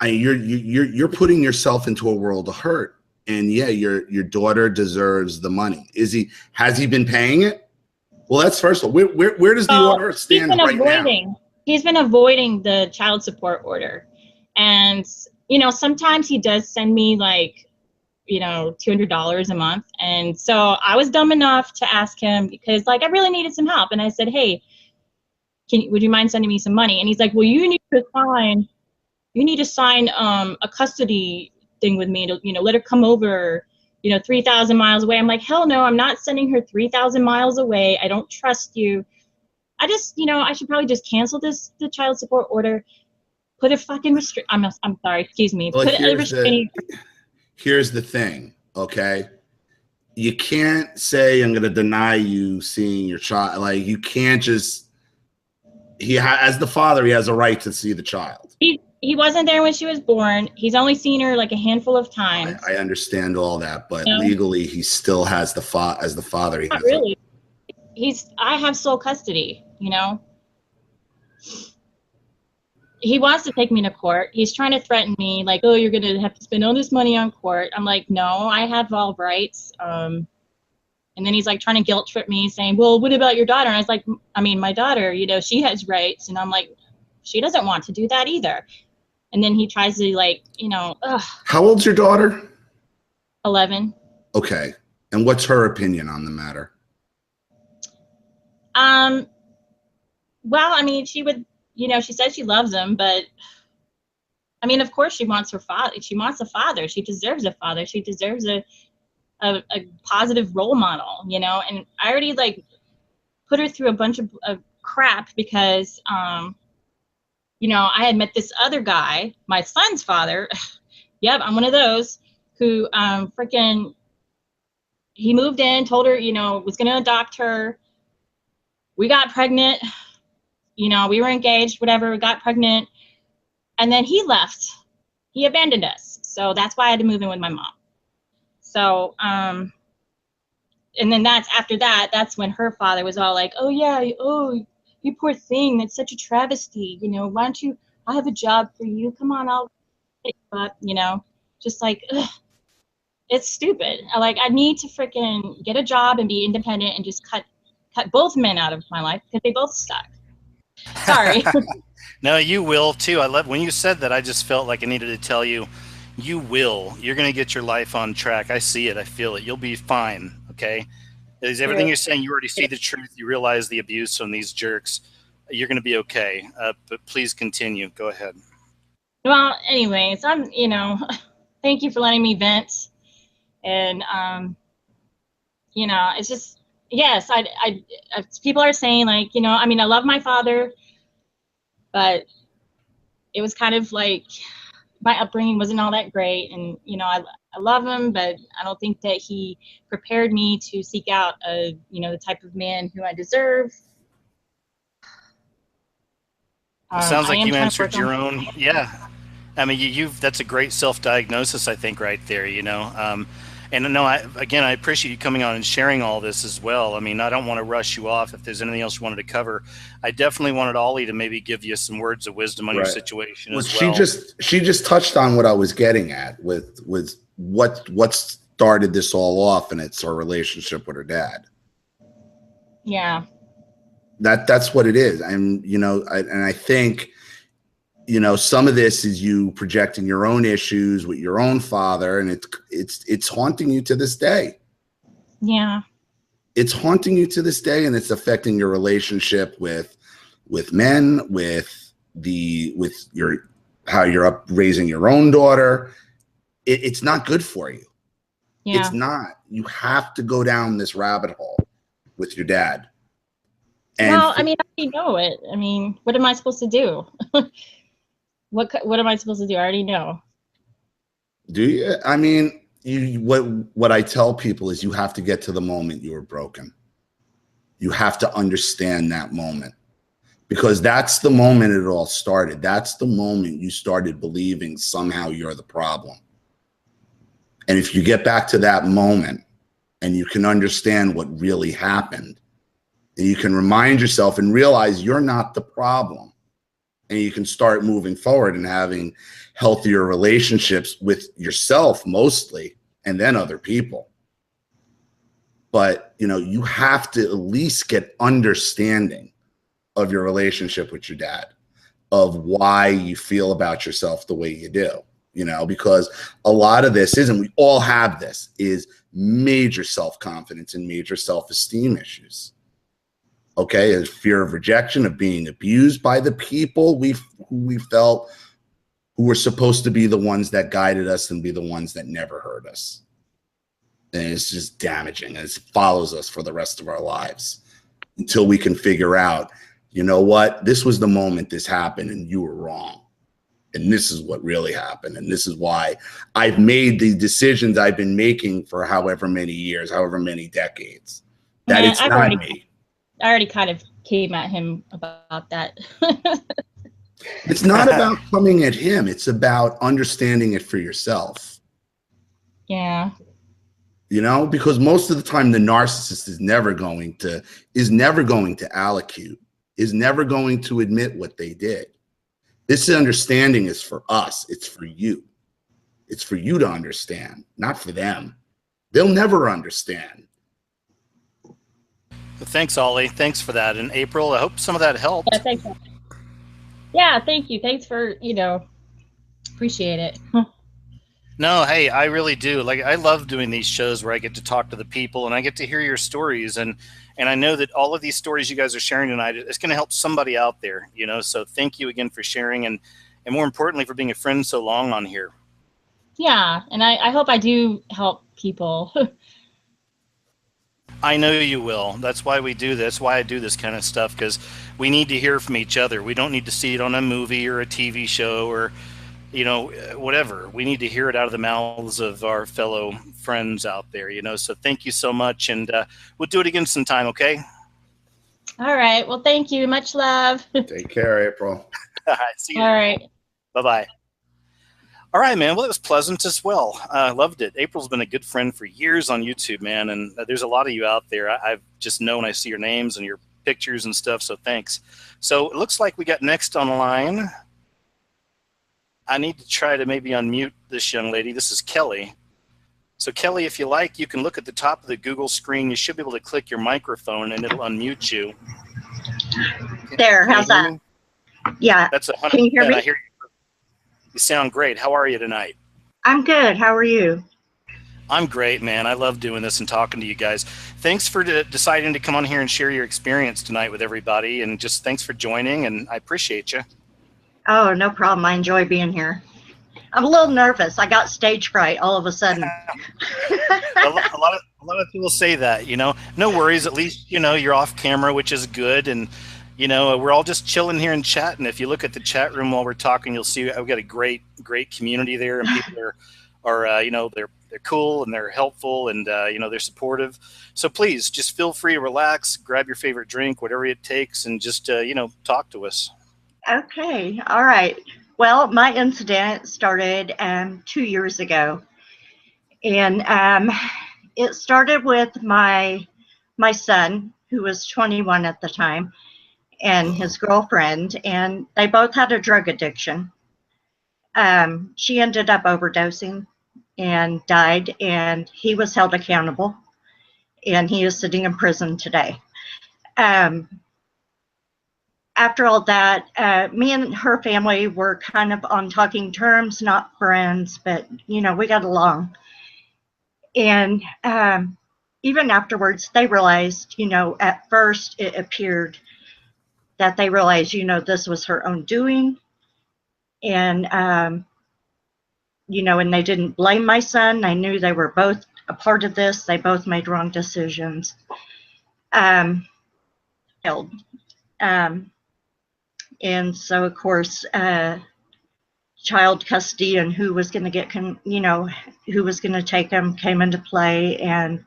S3: You're putting yourself into a world of hurt. And yeah, your daughter deserves the money. Has he been paying it? Well, that's first of all. Where does the order stand right now?
S5: He's been avoiding the child support order, and you know, sometimes he does send me like, you know, $200 a month. And so I was dumb enough to ask him, because like I really needed some help, and I said, hey, would you mind sending me some money? And he's like, well, you need to sign a custody thing with me to, you know, let her come over, you know, 3,000 miles away. I'm like, hell no, I'm not sending her 3,000 miles away. I don't trust you. I just, you know, I should probably just cancel the child support order, put a fucking I'm sorry, excuse me.
S3: Well, here's the thing, okay? You can't say I'm going to deny you seeing your child. Like, you can't just, as the father, he has a right to see the child.
S5: He wasn't there when she was born. He's only seen her like a handful of times.
S3: I understand all that, but legally, he still has as the father.
S5: Not really. I have sole custody, you know. He wants to take me to court. He's trying to threaten me, like, oh, you're gonna have to spend all this money on court. I'm like, no, I have all rights. And then he's like trying to guilt trip me, saying, well, what about your daughter? And I was like, I mean, my daughter, you know, she has rights. And I'm like, she doesn't want to do that either. And then he tries to, like, you know,
S3: How old's your daughter?
S5: 11.
S3: Okay. And what's her opinion on the matter?
S5: Well, I mean, she would, she says she loves him, but I mean, of course she wants her father. She wants a father. She deserves a father. She deserves a positive role model, and I already like put her through a bunch of crap because, I had met this other guy, my son's father. Yep, I'm one of those who freaking, he moved in, told her, was going to adopt her. We got pregnant. We were engaged, whatever, we got pregnant. And then he left. He abandoned us. So that's why I had to move in with my mom. So, and then that's when her father was all like, oh yeah, oh, you poor thing, that's such a travesty. Why don't you, I have a job for you. Come on, I'll pick you up, just like, ugh. It's stupid. I need to freaking get a job and be independent and just cut both men out of my life because they both suck. Sorry.
S1: No, you will too. I love when you said that. I just felt like I needed to tell you, you will. You're going to get your life on track. I see it. I feel it. You'll be fine. Okay. Is everything you're saying? You already see the truth. You realize the abuse from these jerks. You're going to be okay. But please continue. Go ahead.
S5: Well, anyways, thank you for letting me vent. And, it's just, yes, I people are saying like, I mean, I love my father, but it was kind of like my upbringing wasn't all that great. And, I love him, but I don't think that he prepared me to seek out the type of man who I deserve.
S1: It sounds like you answered your own. Yeah. I mean, that's a great self-diagnosis, I think, right there, And no, I appreciate you coming on and sharing all this as well. I mean, I don't want to rush you off. If there's anything else you wanted to cover, I definitely wanted Ollie to maybe give you some words of wisdom on your situation as well.
S3: She just touched on what I was getting at with what started this all off, and it's her relationship with her dad.
S5: Yeah.
S3: That's what it is. I think, some of this is you projecting your own issues with your own father, and it's haunting you to this day.
S5: Yeah.
S3: It's haunting you to this day, and it's affecting your relationship with men, how you're up raising your own daughter. It's not good for you.
S5: Yeah.
S3: It's not. You have to go down this rabbit hole with your dad. And
S5: well, I mean, I already know it. I mean, what am I supposed to do? What am I supposed to do? I already know.
S3: Do you? I mean, what I tell people is you have to get to the moment you were broken. You have to understand that moment, because that's the moment it all started. That's the moment you started believing somehow you're the problem. And if you get back to that moment and you can understand what really happened, and you can remind yourself and realize you're not the problem, and you can start moving forward and having healthier relationships with yourself mostly, and then other people. But, you have to at least get understanding of your relationship with your dad, of why you feel about yourself the way you do, because a lot of this isn't, we all have this, is major self-confidence and major self-esteem issues. Okay, as fear of rejection, of being abused by the people we felt who were supposed to be the ones that guided us and be the ones that never hurt us. And it's just damaging, and it follows us for the rest of our lives until we can figure out, you know what, this was the moment this happened and you were wrong. And this is what really happened. And this is why I've made the decisions I've been making for however many years, however many decades, that it's not me.
S5: I already kind of came at him about that.
S3: It's not about coming at him. It's about understanding it for yourself.
S5: Yeah.
S3: Because most of the time the narcissist is never going to allocute, is never going to admit what they did. This understanding is for us. It's for you. It's for you to understand, not for them. They'll never understand.
S1: Well, thanks, Ollie. Thanks for that. And April, I hope some of that helped.
S5: Yeah, thanks. Yeah, thank you. Thanks for, appreciate it.
S1: No, hey, I really do. Like, I love doing these shows where I get to talk to the people and I get to hear your stories. And I know that all of these stories you guys are sharing tonight, it's going to help somebody out there, you know? So thank you again for sharing and more importantly, for being a friend so long on here.
S5: Yeah, and I hope I do help people.
S1: I know you will. That's why we do this, why I do this kind of stuff, because we need to hear from each other. We don't need to see it on a movie or a TV show or, you know, whatever. We need to hear it out of the mouths of our fellow friends out there, you know. So thank you so much. And we'll do it again sometime, okay?
S5: All right. Well, thank you. Much love.
S3: Take care, April.
S1: All right. See you.
S5: All right.
S1: Bye-bye. All right, man. Well, it was pleasant as well. I loved it. April's been a good friend for years on YouTube, man. And there's a lot of you out there. I've just known I see your names and your pictures and stuff. So thanks. So it looks like we got next on the line. I need to try to maybe unmute this young lady. This is Kelly. So Kelly, if you like, you can look at the top of the Google screen. You should be able to click your microphone and it'll unmute you.
S6: There, how's that? Yeah.
S1: That's 100%.
S6: Can you hear me?
S1: I hear you. You sound great. How are you tonight?
S6: I'm good. How are you?
S1: I'm great, man. I love doing this and talking to you guys. Thanks for deciding to come on here and share your experience tonight with everybody. And just thanks for joining. And I appreciate you.
S6: Oh, no problem. I enjoy being here. I'm a little nervous. I got stage fright all of a sudden.
S1: a lot of people say that, you know. No worries. At least, you know, you're off camera, which is good. And, you know, we're all just chilling here and chatting. If you look at the chat room while we're talking, you'll see I've got a great community there. And people are you know, they're cool and they're helpful and, you know, they're supportive. So please just feel free to relax, grab your favorite drink, whatever it takes, and just, you know, talk to us.
S6: Okay. All right. Well, my incident started 2 years ago. And it started with my son, who was 21 at the time, and his girlfriend, and they both had a drug addiction. She ended up overdosing and died, and he was held accountable, and he is sitting in prison today. After all that, me and her family were kind of on talking terms, not friends, but, you know, we got along. And even afterwards, they realized, you know, at first it appeared that they realized, you know, this was her own doing. And, you know, and they didn't blame my son. I knew they were both a part of this. They both made wrong decisions. And so, of course, child custody and who was going to get, you know, who was going to take them came into play. And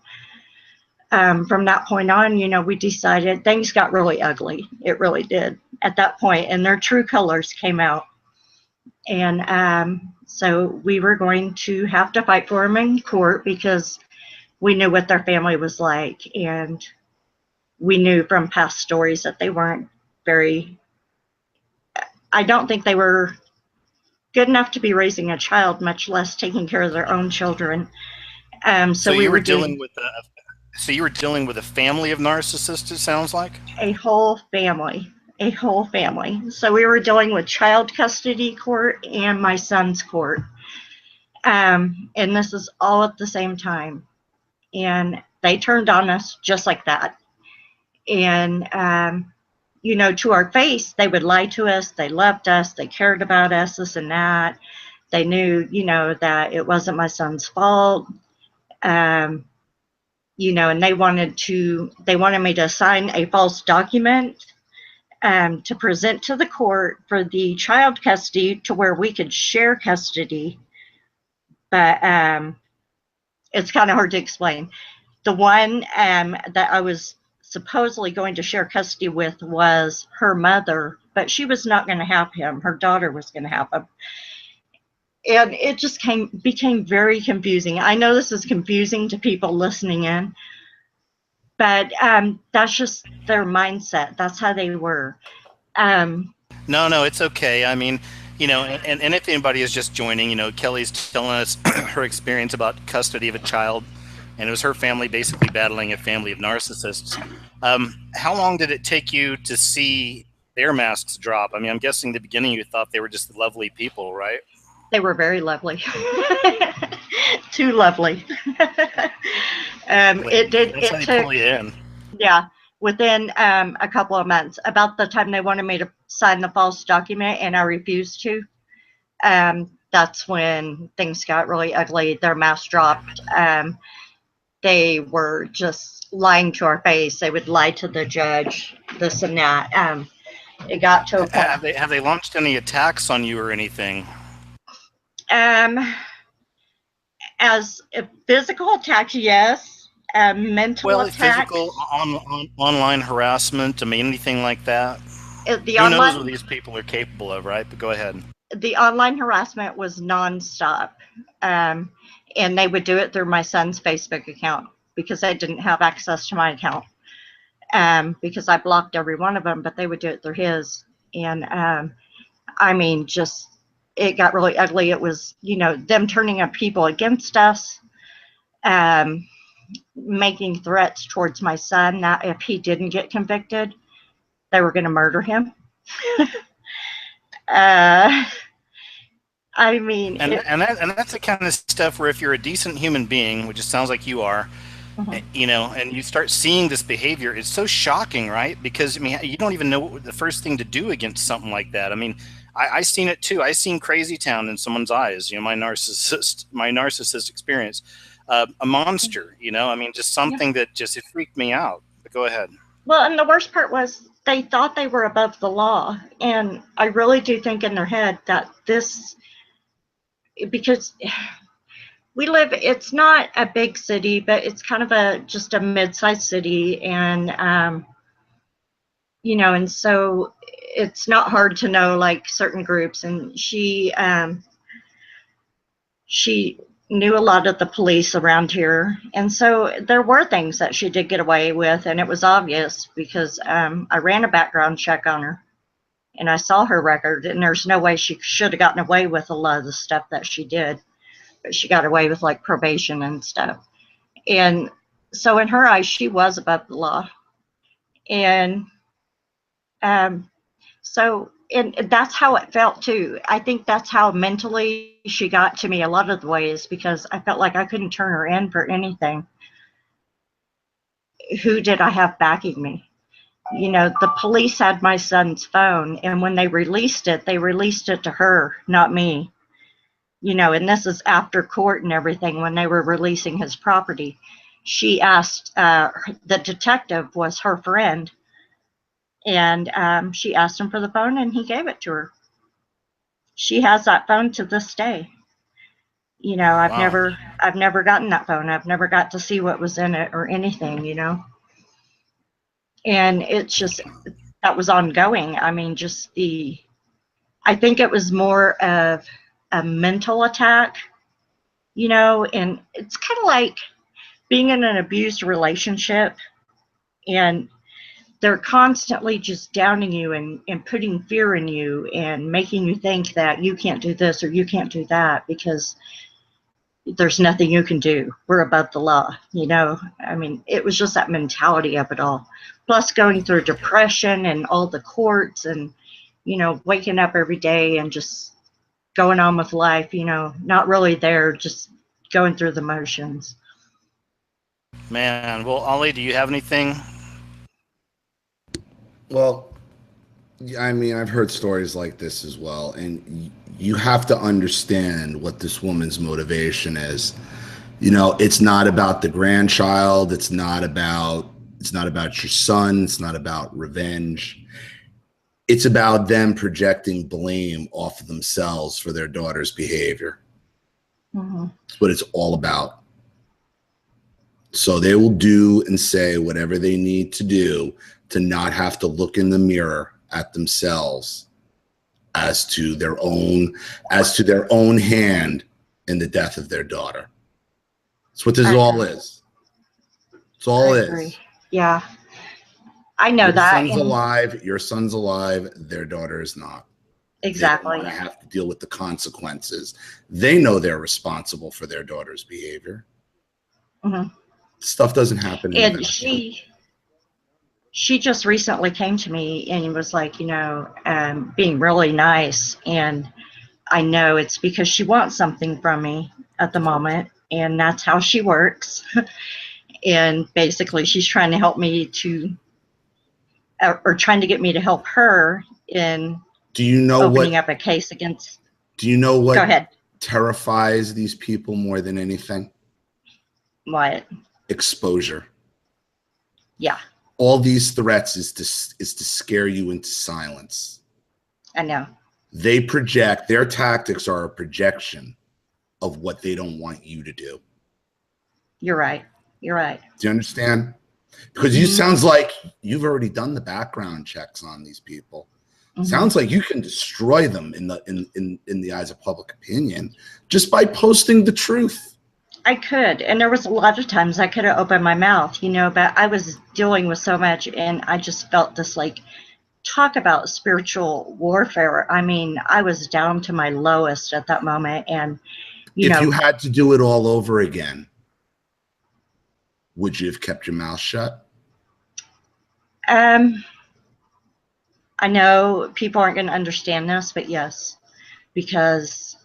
S6: from that point on, you know, we decided things got really ugly. It really did at that point, and their true colors came out. And so we were going to have to fight for them in court because we knew what their family was like. And we knew from past stories that they weren't very, I don't think they were good enough to be raising a child, much less taking care of their own children. So we were dealing with
S1: So you were dealing with a family of narcissists, it sounds like?
S6: A whole family. So we were dealing with child custody court and my son's court. And this is all at the same time. And they turned on us just like that. And, you know, to our face, they would lie to us. They loved us. They cared about us, this and that. They knew, you know, that it wasn't my son's fault. You know, and they wanted me to sign a false document to present to the court for the child custody to where we could share custody. But it's kind of hard to explain. The one that I was supposedly going to share custody with was her mother, but she was not going to have him. Her daughter was going to have him. And it just became very confusing. I know this is confusing to people listening in, but that's just their mindset. That's how they were.
S1: No, it's okay. I mean, you know, and if anybody is just joining, you know, Kelly's telling us her experience about custody of a child, and it was her family basically battling a family of narcissists. How long did it take you to see their masks drop? I mean, I'm guessing in the beginning you thought they were just lovely people, right?
S6: They were very lovely. Too lovely.
S1: That's how
S6: It
S1: you
S6: took,
S1: pull you in.
S6: yeah, within a couple of months, about the time they wanted me to sign the false document and I refused to. That's when things got really ugly. Their mask dropped. They were just lying to our face. They would lie to the judge, this and that. It got to a point.
S1: Have they launched any attacks on you or anything?
S6: As a physical attacks, yes. Mental attacks.
S1: Physical, online harassment. I mean, anything like that.
S6: The
S1: Who knows
S6: online,
S1: what these people are capable of, right? But go ahead.
S6: the online harassment was nonstop, and they would do it through my son's Facebook account because I didn't have access to my account, because I blocked every one of them, but they would do it through his. And I mean, just it got really ugly. It was, you know, them turning up people against us, making threats towards my son that if he didn't get convicted, they were going to murder him. I mean,
S1: and that's the kind of stuff where if you're a decent human being, which it sounds like you are, you know, and you start seeing this behavior, it's so shocking, right? Because I mean, you don't even know what the first thing to do against something like that. I mean, I seen it too. I seen Crazy Town in someone's eyes. You know, my narcissist experience, a monster. You know, I mean, just something that just it freaked me out. But go ahead.
S6: Well, and the worst part was they thought they were above the law, and I really do think in their head that this, because we live, it's not a big city, but it's kind of just a mid-sized city, and you know, and so it's not hard to know like certain groups. And she knew a lot of the police around here, and so there were things that she did get away with, and it was obvious because I ran a background check on her, and I saw her record, and there's no way she should have gotten away with a lot of the stuff that she did, but she got away with like probation and stuff. And so in her eyes, she was above the law. And so, and that's how it felt too. I think that's how mentally she got to me a lot of the ways, because I felt like I couldn't turn her in for anything. Who did I have backing me? You know, the police had my son's phone, and when they released it to her, not me. You know, and this is after court and everything, when they were releasing his property. She asked, the detective was her friend, and she asked him for the phone, and he gave it to her. She has that phone to this day. You know, I've never gotten that phone. I've never got to see what was in it or anything, you know. And it's just, that was ongoing. I mean, just I think it was more of a mental attack, you know, and it's kind of like being in an abused relationship, and they're constantly just downing you and putting fear in you and making you think that you can't do this or you can't do that because there's nothing you can do. We're above the law, you know. I mean, it was just that mentality of it all. Plus going through depression and all the courts and, you know, waking up every day and just going on with life, you know, not really there, just going through the motions.
S1: Man, well, Ollie, do you have anything?
S3: Well, I mean, I've heard stories like this as well, and you have to understand what this woman's motivation is. You know, it's not about the grandchild. It's not about your son. It's not about revenge. It's about them projecting blame off of themselves for their daughter's behavior. That's what it's all about. So they will do and say whatever they need to do to not have to look in the mirror at themselves as to their own hand in the death of their daughter. That's what this all is. It's all it is.
S6: Yeah. I know that.
S3: Your son's alive. Your son's alive. Their daughter is not.
S6: Exactly.
S3: They don't want to have to deal with the consequences. They know they're responsible for their daughter's behavior. Stuff doesn't happen.
S6: And she just recently came to me and was like, you know, being really nice. And I know it's because she wants something from me at the moment, and that's how she works. And basically, she's trying to help me to, or trying to get me to help her in opening up a case against.
S3: Do you know what
S6: Go ahead.
S3: terrifies these people more than anything?
S6: What?
S3: Exposure.
S6: Yeah.
S3: All these threats is to scare you into silence.
S6: I know.
S3: They project, their tactics are a projection of what they don't want you to do.
S6: You're right. You're right.
S3: Do you understand? Because you sounds like you've already done the background checks on these people. Sounds like you can destroy them in the eyes of public opinion just by posting the truth.
S6: I could, and there was a lot of times I could have opened my mouth, you know, but I was dealing with so much, and I just felt this, like, talk about spiritual warfare. I mean, I was down to my lowest at that moment, and
S3: if you had to do it all over again, would you have kept your mouth shut?
S6: I know people aren't going to understand this, but yes, because,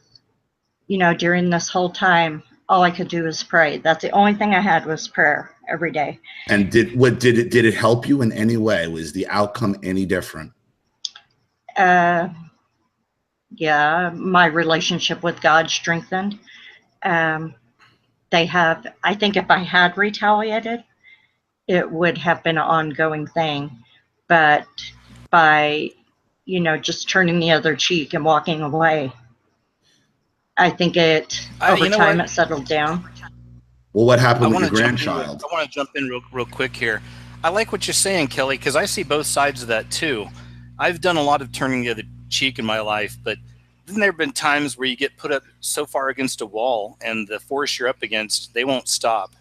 S6: you know, during this whole time, all I could do was pray. That's the only thing I had was prayer every day.
S3: And did it help you in any way? Was the outcome any different?
S6: Yeah, my relationship with God strengthened. I think if I had retaliated, it would have been an ongoing thing. But by, you know, just turning the other cheek and walking away, I think over time it settled down.
S3: Well, what happened with your grandchild?
S1: I want to jump in real quick here. I like what you're saying, Kelly, because I see both sides of that too. I've done a lot of turning the other cheek in my life, but then there have been times where you get put up so far against a wall, and the force you're up against, they won't stop.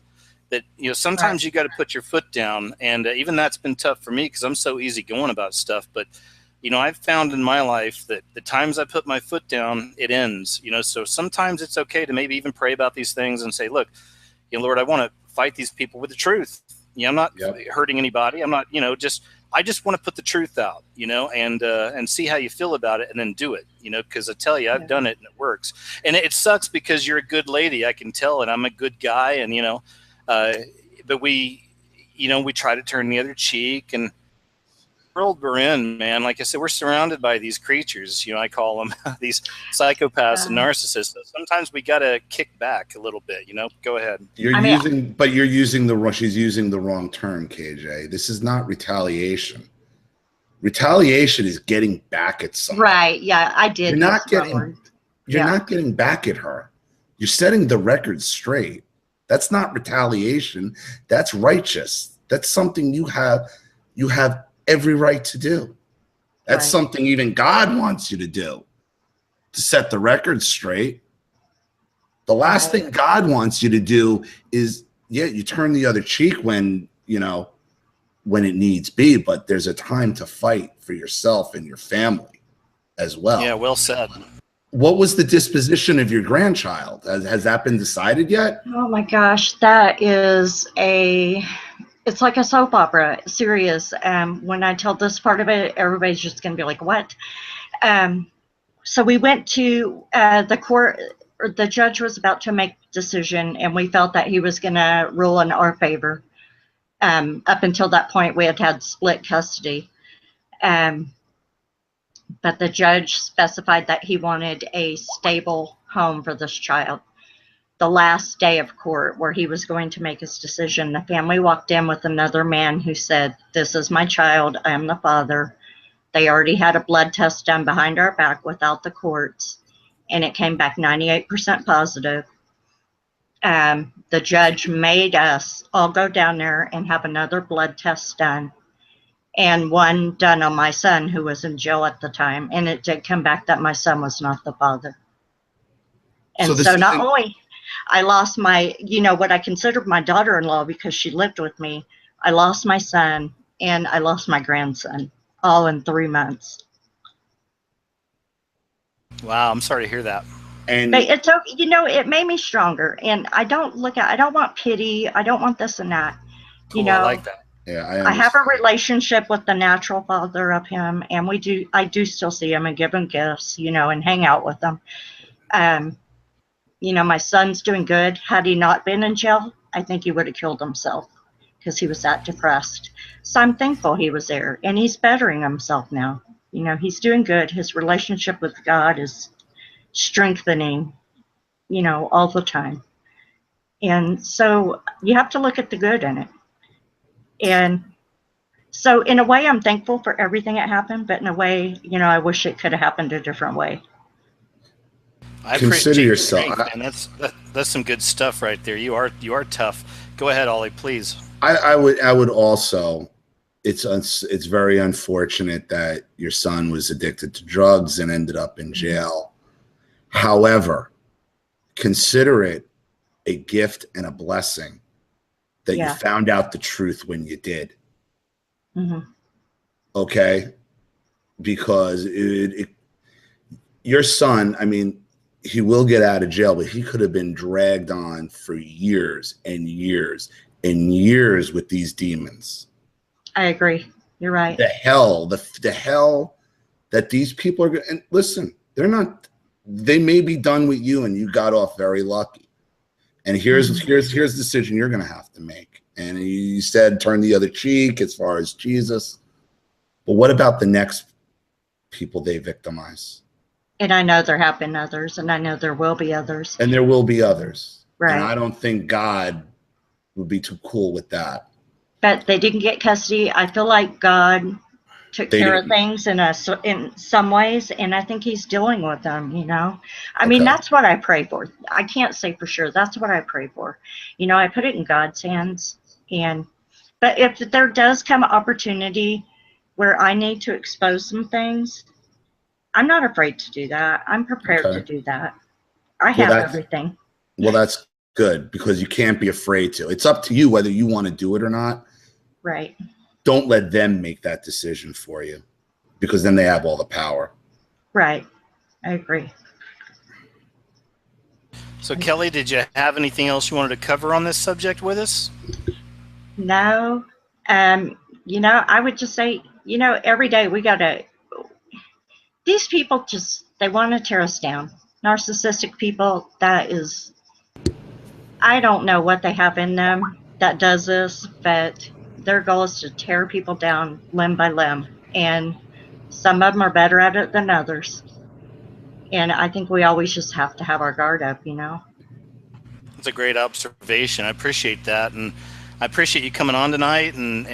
S1: That, you know, sometimes you got to put your foot down, and even that's been tough for me because I'm so easygoing about stuff. But, you know, I've found in my life that the times I put my foot down, it ends. You know, so sometimes it's okay to maybe even pray about these things and say, look, you know, Lord, I want to fight these people with the truth. You know, I'm not hurting anybody. I'm not, you know, I just want to put the truth out, you know, and see how you feel about it, and then do it, you know, because I tell you, I've done it and it works. And it sucks because you're a good lady, I can tell, and I'm a good guy, and, you know, but we try to turn the other cheek, and the world we're in, man, like I said, we're surrounded by these creatures, you know, I call them these psychopaths and narcissists. So sometimes we got to kick back a little bit, you know. Go ahead.
S3: She's using the wrong term, KJ. This is not retaliation. Retaliation is getting back at someone.
S6: Right. Yeah, I did.
S3: You're not getting back at her. You're setting the record straight. That's not retaliation. That's righteous. That's something you have every right to do. That's something even God wants you to do, to set the record straight. The last thing God wants you to do is, you turn the other cheek when it needs be, but there's a time to fight for yourself and your family as well.
S1: Yeah, well said.
S3: What was the disposition of your grandchild? Has that been decided yet?
S6: Oh my gosh, that is it's like a soap opera, serious. When I tell this part of it, everybody's just going to be like, what? So we went to the court, or the judge was about to make a decision, and we felt that he was going to rule in our favor. Up until that point, we had split custody. But the judge specified that he wanted a stable home for this child. The last day of court, where he was going to make his decision, the family walked in with another man who said, "This is my child. I am the father." They already had a blood test done behind our back without the courts, and it came back 98% positive. The judge made us all go down there and have another blood test done, and one done on my son, who was in jail at the time, and it did come back that my son was not the father. And so not only I lost my, what I considered my daughter-in-law because she lived with me, I lost my son and I lost my grandson, all in 3 months.
S1: Wow, I'm sorry to hear that.
S6: But it's okay, it made me stronger, and I don't want pity, I don't want this and that.
S1: Cool, I like that.
S3: Yeah,
S6: I have a relationship with the natural father of him, and I do still see him and give him gifts, you know, and hang out with him. You know, my son's doing good. Had he not been in jail, I think he would have killed himself because he was that depressed. So I'm thankful he was there, and he's bettering himself now. You know, he's doing good. His relationship with God is strengthening, you know, all the time. And so you have to look at the good in it. And so in a way, I'm thankful for everything that happened, but in a way, you know, I wish it could have happened a different way.
S1: I
S3: Consider
S1: appreciate
S3: yourself.
S1: your strength, man. That's some good stuff right there. You are tough. Go ahead, Ollie, please.
S3: I would also. It's very unfortunate that your son was addicted to drugs and ended up in jail. However, consider it a gift and a blessing that you found out the truth when you did.
S6: Mm-hmm.
S3: Okay? Because your son, I mean, he will get out of jail, but he could have been dragged on for years and years and years with these demons.
S6: I agree. You're right.
S3: The hell that these people are. And listen, they're not. They may be done with you, and you got off very lucky. And here's the decision you're going to have to make. And you said turn the other cheek as far as Jesus, but what about the next people they victimize?
S6: And I know there have been others, and I know there will be others.
S3: And there will be others.
S6: Right.
S3: And I don't think God would be too cool with that.
S6: But they didn't get custody. I feel like God took care of things in some ways, and I think he's dealing with them, you know. I mean, that's what I pray for. I can't say for sure. That's what I pray for. You know, I put it in God's hands. But if there does come an opportunity where I need to expose some things, I'm not afraid to do that. I'm prepared to do that. I have everything.
S3: Well, that's good, because you can't be afraid to. It's up to you whether you want to do it or not.
S6: Right.
S3: Don't let them make that decision for you, because then they have all the power.
S6: Right. I agree.
S1: So, Kelly, did you have anything else you wanted to cover on this subject with us?
S6: No. You know, I would just say, you know, every day these people they want to tear us down. Narcissistic people, I don't know what they have in them that does this, but their goal is to tear people down limb by limb. And some of them are better at it than others. And I think we always just have to have our guard up, you know.
S1: That's a great observation. I appreciate that. And I appreciate you coming on tonight and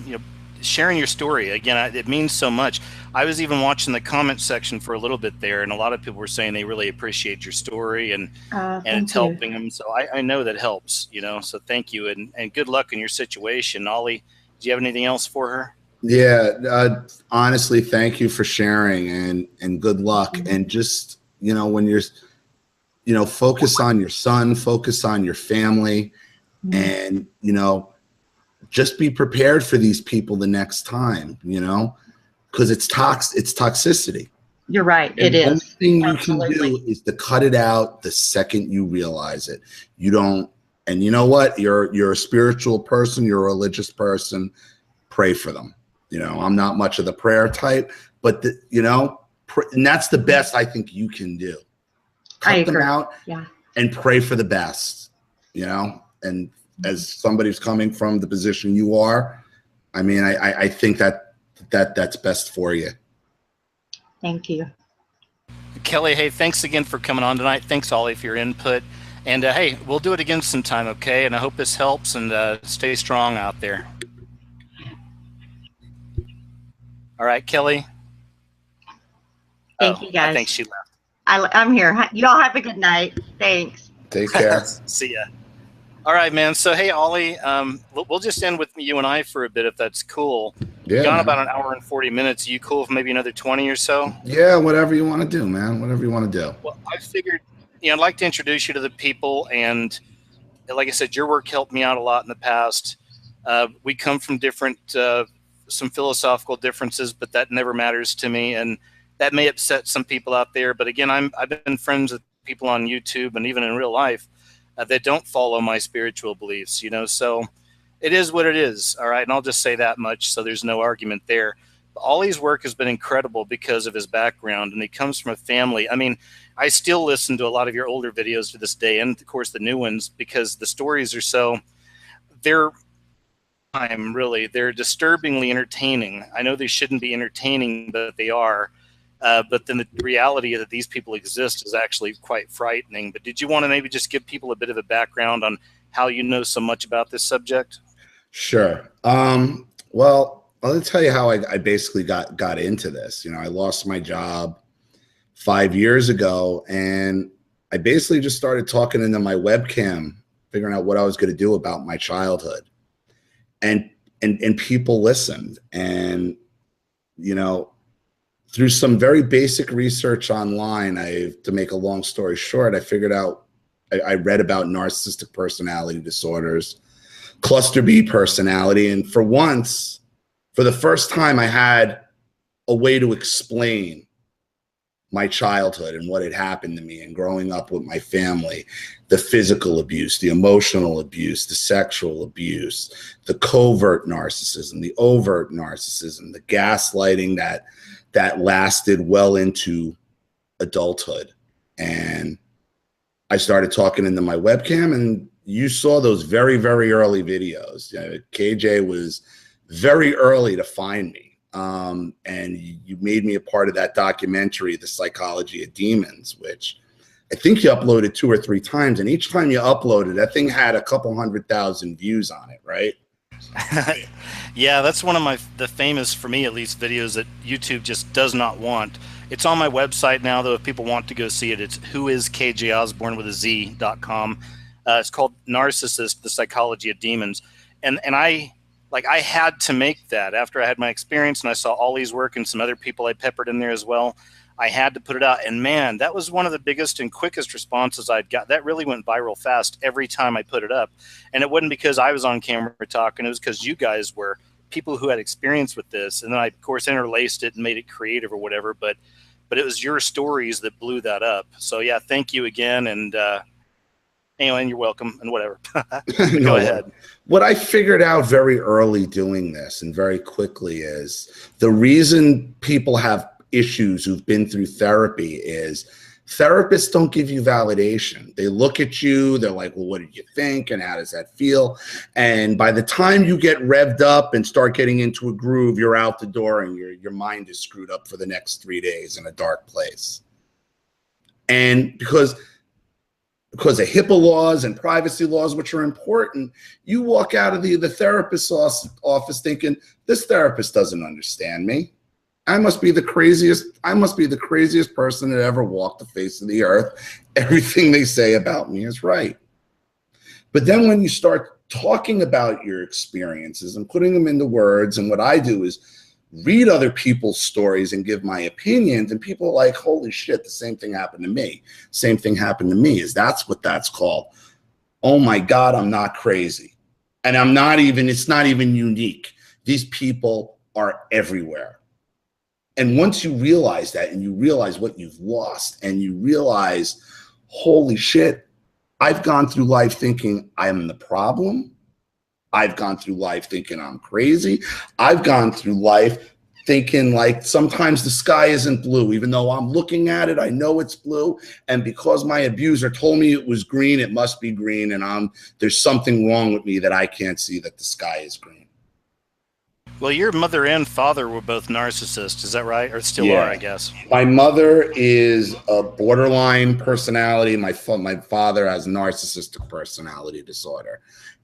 S1: you know, sharing your story. Again, it means so much. I was even watching the comment section for a little bit there, and a lot of people were saying they really appreciate your story and it's helping them. So I know that helps, you know, so thank you. And good luck in your situation. Ollie, do you have anything else for her?
S3: Yeah, honestly, thank you for sharing, and good luck. And just, you know, when you're, you know, focus on your son, focus on your family, and, you know, just be prepared for these people the next time, you know, because it's toxicity.
S6: You're right.
S3: And
S6: it is.
S3: The only thing you can do is to cut it out the second you realize it. You don't, and you know what? You're a spiritual person. You're a religious person. Pray for them. You know, I'm not much of the prayer type, but you know, and that's the best I think you can do. Cut them out and pray for the best, you know, and as somebody who's coming from the position you are, I mean, I think that's best for you.
S6: Thank you.
S1: Kelly, hey, thanks again for coming on tonight. Thanks, Ollie, for your input. And hey, we'll do it again sometime, okay? And I hope this helps, and stay strong out there. All right, Kelly.
S6: Thank you, guys.
S1: I think she left.
S6: I'm here. You all have a good night. Thanks.
S3: Take care.
S1: See ya. All right, man. So, hey, Ollie, we'll just end with you and I for a bit, if that's cool.
S3: Yeah.
S1: Gone about an hour and 40 minutes. Are you cool with maybe another 20 or so?
S3: Yeah, whatever you want to do, man. Whatever you want to do.
S1: Well, I figured, you know, I'd like to introduce you to the people. And like I said, your work helped me out a lot in the past. We come from different, some philosophical differences, but that never matters to me. And that may upset some people out there. But again, I've been friends with people on YouTube and even in real life that don't follow my spiritual beliefs, you know. So It is what it is. All right. And I'll just say that much. So there's no argument there. Ollie's work has been incredible because of his background, and he comes from a family. I mean, I still listen to a lot of your older videos to this day, and of course the new ones, because the stories are so, they're disturbingly entertaining. I know they shouldn't be entertaining, but they are. But then the reality that these people exist is actually quite frightening. But did you want to maybe just give people a bit of a background on how you know so much about this subject?
S3: Sure. Well, I'll tell you how I basically got into this. You know, I lost my job 5 years ago, and I basically just started talking into my webcam, figuring out what I was going to do about my childhood. And people listened. And, you know, through some very basic research online, to make a long story short, I figured out, I read about narcissistic personality disorders, cluster B personality. And for once, for the first time, I had a way to explain my childhood and what had happened to me and growing up with my family, the physical abuse, the emotional abuse, the sexual abuse, the covert narcissism, the overt narcissism, the gaslighting that lasted well into adulthood. And I started talking into my webcam, and you saw those very, very early videos. KJ was very early to find me. And you made me a part of that documentary, The Psychology of Demons, which I think you uploaded 2 or 3 times. And each time you uploaded, that thing had a couple 100,000 views on it, right?
S1: Yeah, that's one of the famous, for me at least, videos that YouTube just does not want. It's on my website now, though, if people want to go see it. It's whoiskjosborne.com. It's called Narcissist, The Psychology of Demons. And I had to make that after I had my experience, and I saw Ollie's work and some other people I peppered in there as well. I had to put it out. And man, that was one of the biggest and quickest responses I'd got. That really went viral fast every time I put it up. And it wasn't because I was on camera talking. It was because you guys were people who had experience with this. And then I, of course, interlaced it and made it creative or whatever. But it was your stories that blew that up. So yeah, thank you again. And anyway, and you're welcome and whatever. Go ahead.
S3: What I figured out very early doing this and very quickly is the reason people have issues who've been through therapy is therapists don't give you validation. They look at you, they're like, well, what did you think? And how does that feel? And by the time you get revved up and start getting into a groove, you're out the door and your mind is screwed up for the next 3 days in a dark place. And because of HIPAA laws and privacy laws, which are important, you walk out of the therapist's office thinking, this therapist doesn't understand me. I must be the craziest person that ever walked the face of the earth. Everything they say about me is right. But then when you start talking about your experiences and putting them into words, and what I do is read other people's stories and give my opinions, and people are like, holy shit, the same thing happened to me. Same thing happened to me. That's what that's called. Oh my God, I'm not crazy. And it's not even unique. These people are everywhere. And once you realize that, and you realize what you've lost, and you realize, holy shit, I've gone through life thinking I'm the problem. I've gone through life thinking I'm crazy. I've gone through life thinking like sometimes the sky isn't blue, even though I'm looking at it, I know it's blue. And because my abuser told me it was green, it must be green. And there's something wrong with me that I can't see that the sky is green.
S1: Well, your mother and father were both narcissists, is that right? Or still are, I guess.
S3: My mother is a borderline personality. My father has narcissistic personality disorder.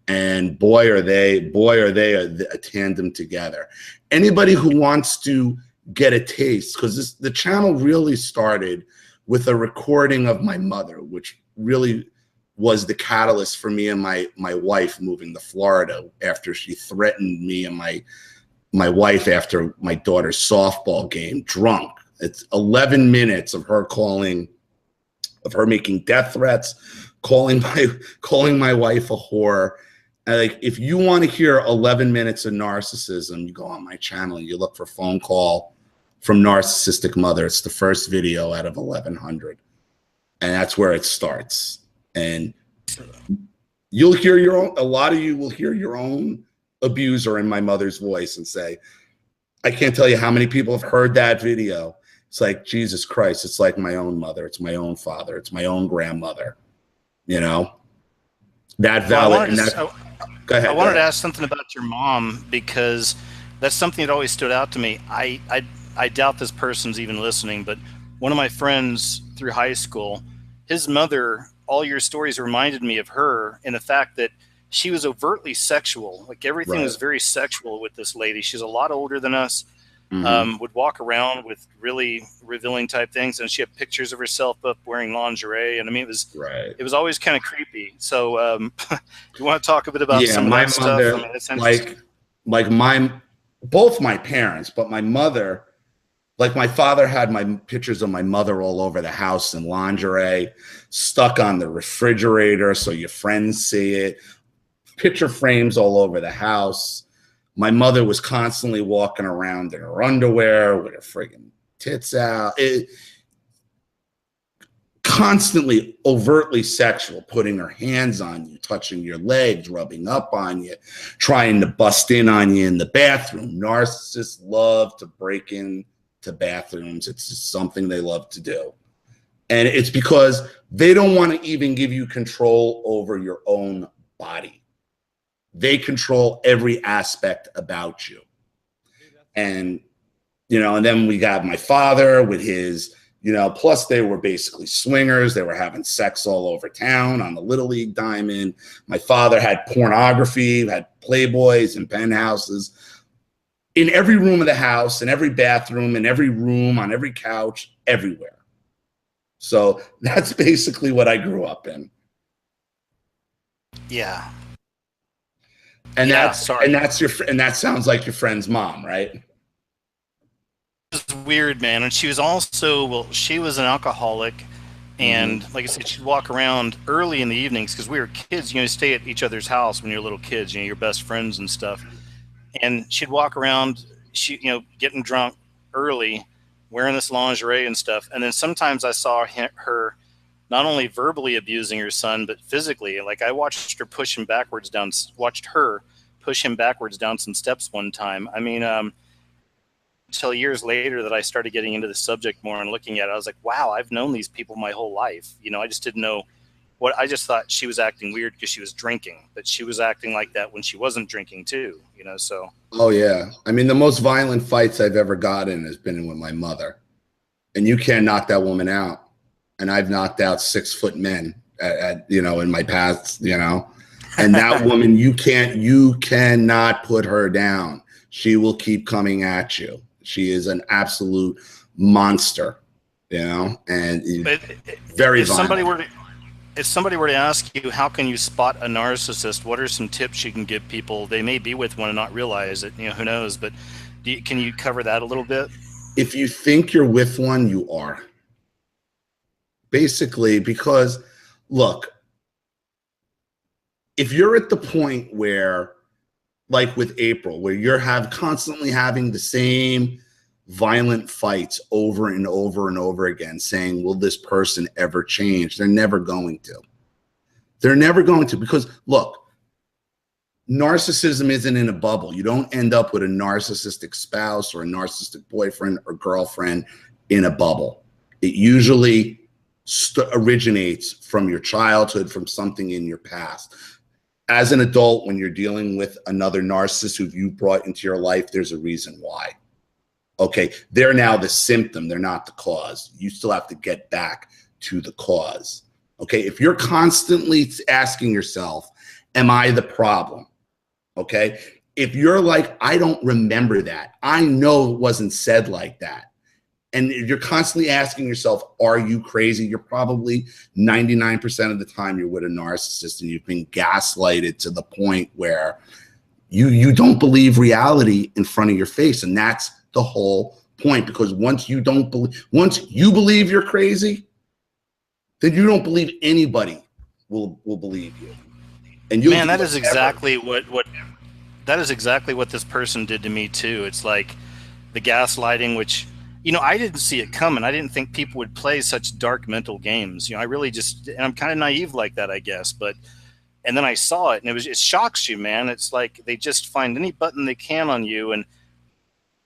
S3: And boy, are they a tandem together. Anybody who wants to get a taste, because the channel really started with a recording of my mother, which really was the catalyst for me and my wife moving to Florida after she threatened me and my wife after my daughter's softball game drunk. It's 11 minutes of her making death threats, calling my wife a whore. And like, if you want to hear 11 minutes of narcissism, you go on my channel and you look for phone call from narcissistic mother. It's the first video out of 1100. And that's where it starts. And You'll hear your own, a lot of you will hear your own abuser in my mother's voice and say, I can't tell you how many people have heard that video. It's like, Jesus Christ, it's like my own mother. It's my own father. It's my own grandmother. You know, that valid. Go ahead.
S1: I wanted to ask something about your mom, because that's something that always stood out to me. I doubt this person's even listening, but one of my friends through high school, his mother, all your stories reminded me of her, in the fact that she was overtly sexual. Like everything was very sexual with this lady. She's a lot older than us. Would walk around with really revealing type things, and she had pictures of herself up wearing lingerie, and I mean it was always kind of creepy. So you want to talk a bit about some of that stuff? I mean,
S3: both my parents, but my mother, like my father had my pictures of my mother all over the house in lingerie, stuck on the refrigerator so your friends see it, picture frames all over the house. My mother was constantly walking around in her underwear with her friggin' tits out. Constantly overtly sexual, putting her hands on you, touching your legs, rubbing up on you, trying to bust in on you in the bathroom. Narcissists love to break into bathrooms. It's just something they love to do. And it's because they don't want to even give you control over your own body. They control every aspect about you. And, you know, and then we got my father with his, you know, plus they were basically swingers. They were having sex all over town on the Little League diamond. My father had pornography, had Playboys and penthouses in every room of the house, in every bathroom, in every room, on every couch, everywhere. So that's basically what I grew up in.
S1: Yeah.
S3: And that sounds like your friend's mom, right?
S1: It's weird, man. And she was also, well, she was an alcoholic, and like I said, she'd walk around early in the evenings, because we were kids, you know, stay at each other's house when you're little kids, you know, your best friends and stuff. And she'd walk around, you know, getting drunk early, wearing this lingerie and stuff. And then sometimes I saw her not only verbally abusing her son, but physically. Like I watched her push him backwards down some steps one time. I mean, until years later that I started getting into the subject more and looking at it, I was like, wow, I've known these people my whole life. You know, I just didn't know I just thought she was acting weird because she was drinking, but she was acting like that when she wasn't drinking too, you know, so.
S3: Oh yeah. I mean, the most violent fights I've ever gotten has been with my mother, and you can't knock that woman out. And I've knocked out 6-foot men at you know, in my past, you know, and that woman, you cannot put her down. She will keep coming at you. She is an absolute monster, you know, and very violent.
S1: If somebody were to ask you, how can you spot a narcissist? What are some tips you can give people? They may be with one and not realize it, you know, who knows, but can you cover that a little bit?
S3: If you think you're with one, you are. Basically, because look, if you're at the point where, like with April, where you're constantly having the same violent fights over and over and over again, saying, will this person ever change? They're never going to. They're never going to, because look, narcissism isn't in a bubble. You don't end up with a narcissistic spouse or a narcissistic boyfriend or girlfriend in a bubble. It usually originates from your childhood, from something in your past. As an adult, when you're dealing with another narcissist who you brought into your life, there's a reason why. Okay, they're now the symptom, they're not the cause. You still have to get back to the cause. Okay, if you're constantly asking yourself, am I the problem? Okay, if you're like, I don't remember that, I know it wasn't said like that, and you're constantly asking yourself, are you crazy? You're probably 99% of the time you're with a narcissist, and you've been gaslighted to the point where you don't believe reality in front of your face. And that's the whole point, because once you believe you're crazy, then you don't believe anybody will believe you. And
S1: man, that is exactly what this person did to me too. It's like the gaslighting, which, you know, I didn't see it coming. I didn't think people would play such dark mental games. You know, I really just, and I'm kind of naive like that, I guess. But And then I saw it, and it shocks you, man. It's like they just find any button they can on you, and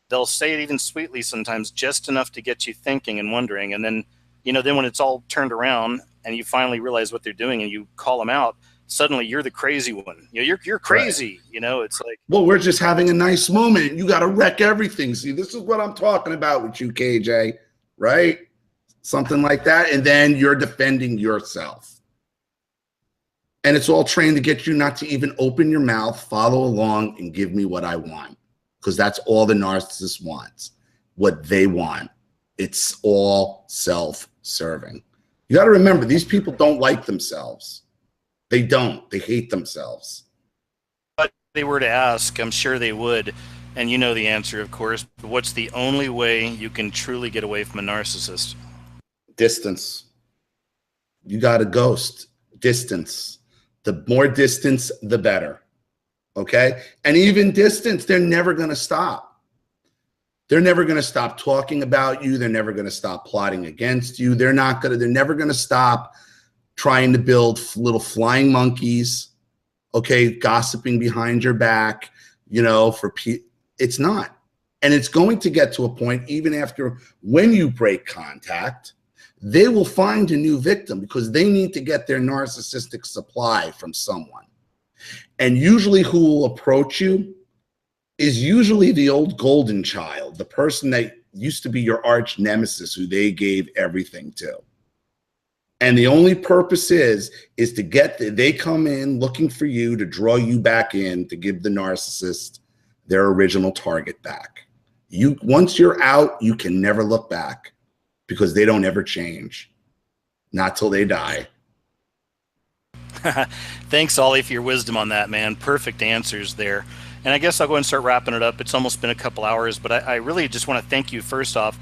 S1: they'll say it even sweetly sometimes, just enough to get you thinking and wondering. And then, then when it's all turned around and you finally realize what they're doing and you call them out, suddenly you're the crazy one. You're crazy. Right. It's like,
S3: well, we're just having a nice moment. You got to wreck everything. See, this is what I'm talking about with you, KJ, right? Something like that. And then you're defending yourself. And it's all trained to get you not to even open your mouth, follow along, and give me what I want. Because that's all the narcissist wants, what they want. It's all self-serving. You got to remember, these people don't like themselves. They don't. They hate themselves.
S1: But if they were to ask, I'm sure they would. And you know the answer, of course. But what's the only way you can truly get away from a narcissist?
S3: Distance. You got to ghost. Distance. The more distance, the better. Okay? And even distance, they're never going to stop. They're never going to stop talking about you. They're never going to stop plotting against you. They're never going to stop trying to build little flying monkeys, okay, gossiping behind your back, it's not. And it's going to get to a point, even after, when you break contact, they will find a new victim because they need to get their narcissistic supply from someone. And usually who will approach you is usually the old golden child, the person that used to be your arch nemesis who they gave everything to. And the only purpose is to they come in looking for you to draw you back in to give the narcissist their original target back. Once you're out, you can never look back because they don't ever change. Not till they die.
S1: Thanks, Ollie, for your wisdom on that, man. Perfect answers there. And I guess I'll go ahead and start wrapping it up. It's almost been a couple hours, but I really just want to thank you first off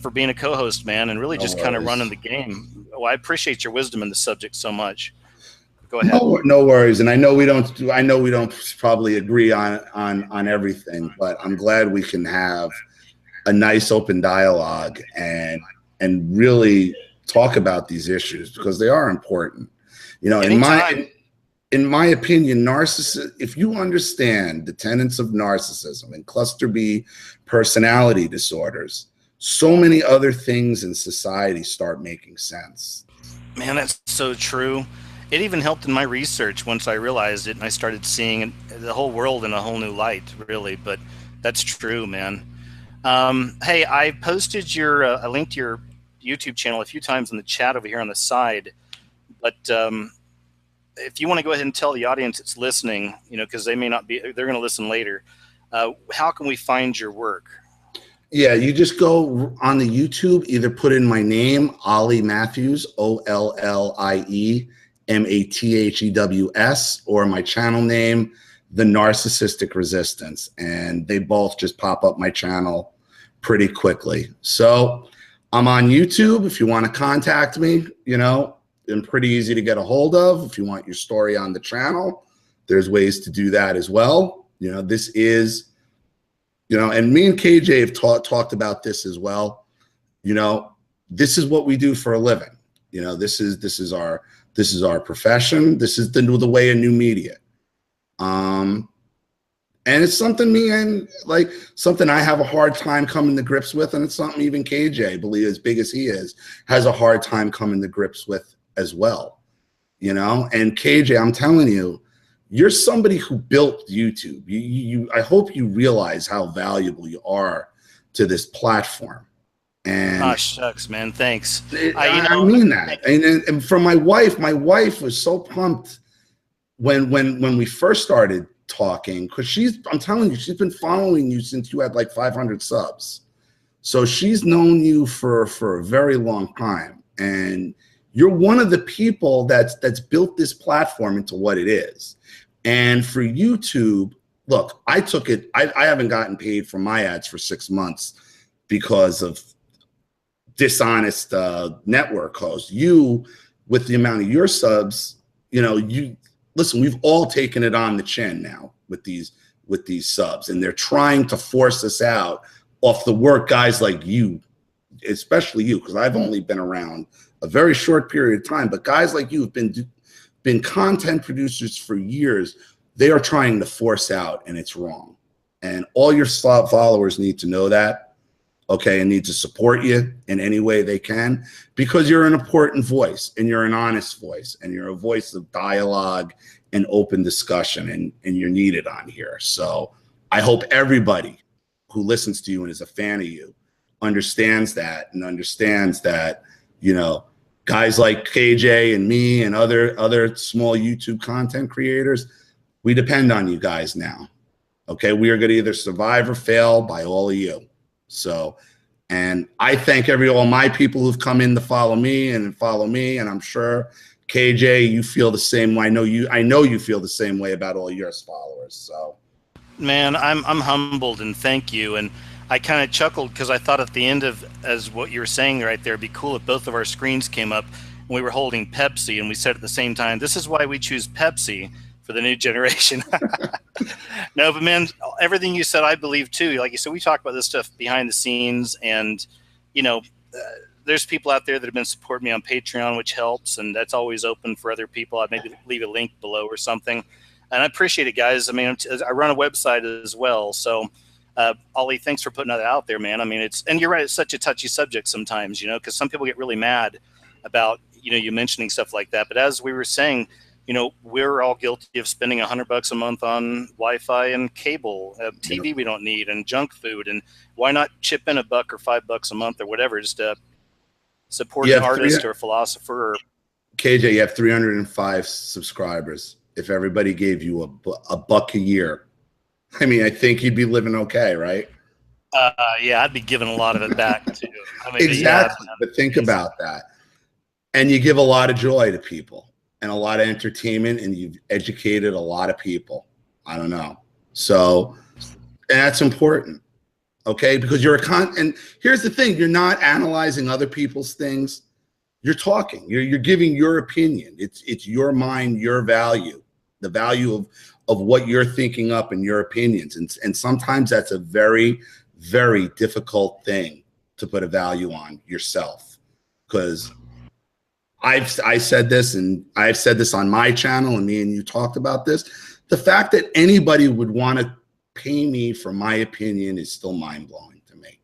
S1: for being a co-host, man, and really just kind of running the game. Well, I appreciate your wisdom in the subject so much. Go ahead.
S3: No worries. And I know we don't probably agree on everything, but I'm glad we can have a nice open dialogue and really talk about these issues because they are important. In my opinion, if you understand the tenets of narcissism and cluster B personality disorders, so many other things in society start making sense.
S1: Man, that's so true. It even helped in my research once I realized it and I started seeing the whole world in a whole new light, really. But that's true, man. Hey, I posted a link to your YouTube channel a few times in the chat over here on the side. But if you want to go ahead and tell the audience it's listening, because they may not be, they're going to listen later. How can we find your work?
S3: Yeah, you just go on the YouTube, either put in my name, Ollie Matthews, OLLIE MATHEWS, or my channel name, The Narcissistic Resistance. And they both just pop up my channel pretty quickly. So I'm on YouTube. If you want to contact me, I'm pretty easy to get a hold of. If you want your story on the channel, there's ways to do that as well. This is, and me and KJ have talked about this as well. This is what we do for a living. This is our profession. This is the way of new media. And it's something something I have a hard time coming to grips with, and it's something even KJ, I believe, as big as he is, has a hard time coming to grips with as well. And KJ, I'm telling you, you're somebody who built YouTube. I hope you realize how valuable you are to this platform. And
S1: shucks, man, thanks.
S3: I mean that. And from my wife was so pumped when we first started talking, because I'm telling you, she's been following you since you had like 500 subs. So she's known you for a very long time. And you're one of the people that's built this platform into what it is. And for YouTube, look, I haven't gotten paid for my ads for 6 months because of dishonest network hosts. You, with the amount of your subs, listen, we've all taken it on the chin now with these subs, and they're trying to force us out off the work guys like you, especially you, because I've only been around a very short period of time, but guys like you have been been content producers for years, they are trying to force out, and it's wrong. And all your followers need to know that, okay, and need to support you in any way they can, because you're an important voice, and you're an honest voice, and you're a voice of dialogue and open discussion, and you're needed on here. So I hope everybody who listens to you and is a fan of you understands that, and understands that, you know, guys like KJ and me and other small YouTube content creators, we depend on you guys now. Okay, we are going to either survive or fail by all of you. So, and I thank all my people who've come in to follow me, and I'm sure KJ, you feel the same way. I know you feel the same way about all your followers. So,
S1: man, I'm humbled, and thank you. And I kind of chuckled because I thought at the end of, as what you were saying right there, it'd be cool if both of our screens came up and we were holding Pepsi, and we said at the same time, this is why we choose Pepsi for the new generation. No, but man, everything you said, I believe too. Like you said, we talk about this stuff behind the scenes, and, you know, there's people out there that have been supporting me on Patreon, which helps, and that's always open for other people. I'd maybe leave a link below or something. And I appreciate it, guys. I mean, I run a website as well. So, Ollie, thanks for putting that out there, man. I mean, and you're right, it's such a touchy subject sometimes, you know, because some people get really mad about, you know, you mentioning stuff like that. But as we were saying, you know, we're all guilty of spending $100 a month on Wi-Fi and cable, TV we don't need, and junk food. And why not chip in $1 or $5 a month or whatever, just to support an artist or a philosopher.
S3: KJ, you have 305 subscribers. If everybody gave you a buck a year, I mean, I think you'd be living okay, right?
S1: Yeah, I'd be giving a lot of it back too. I mean,
S3: exactly. But think about that. And you give a lot of joy to people and a lot of entertainment, and you've educated a lot of people. I don't know. So, and that's important. Okay, because you're and here's the thing, you're not analyzing other people's things. You're talking, you're giving your opinion. It's your mind, your value, the value of what you're thinking up and your opinions. And sometimes that's a very, very difficult thing to put a value on yourself. Because I said this, and I've said this on my channel, and me and you talked about this. The fact that anybody would want to pay me for my opinion is still mind-blowing to me.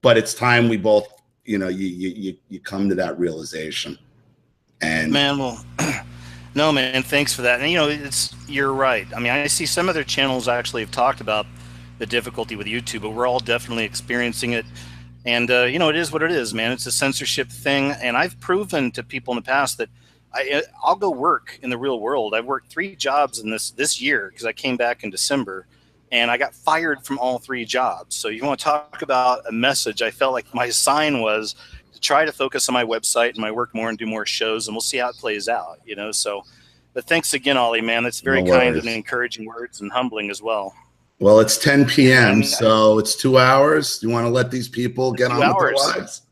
S3: But it's time we both, you know, you come to that realization. And
S1: man, well, no, man, thanks for that. And you know, you're right. I mean, I see some other channels actually have talked about the difficulty with YouTube, but we're all definitely experiencing it. And you know, it is what it is, man. It's a censorship thing, and I've proven to people in the past that I'll go work in the real world. I've worked 3 jobs in this year because I came back in December, and I got fired from all 3 jobs. So you want to talk about a message? I felt like my sign was to try to focus on my website and my work more and do more shows, and we'll see how it plays out, you know. So, but thanks again, Ollie, man. That's very kind and encouraging words, and humbling as well.
S3: Well, it's 10 p.m., so it's 2 hours. You want to let these people get on with their lives?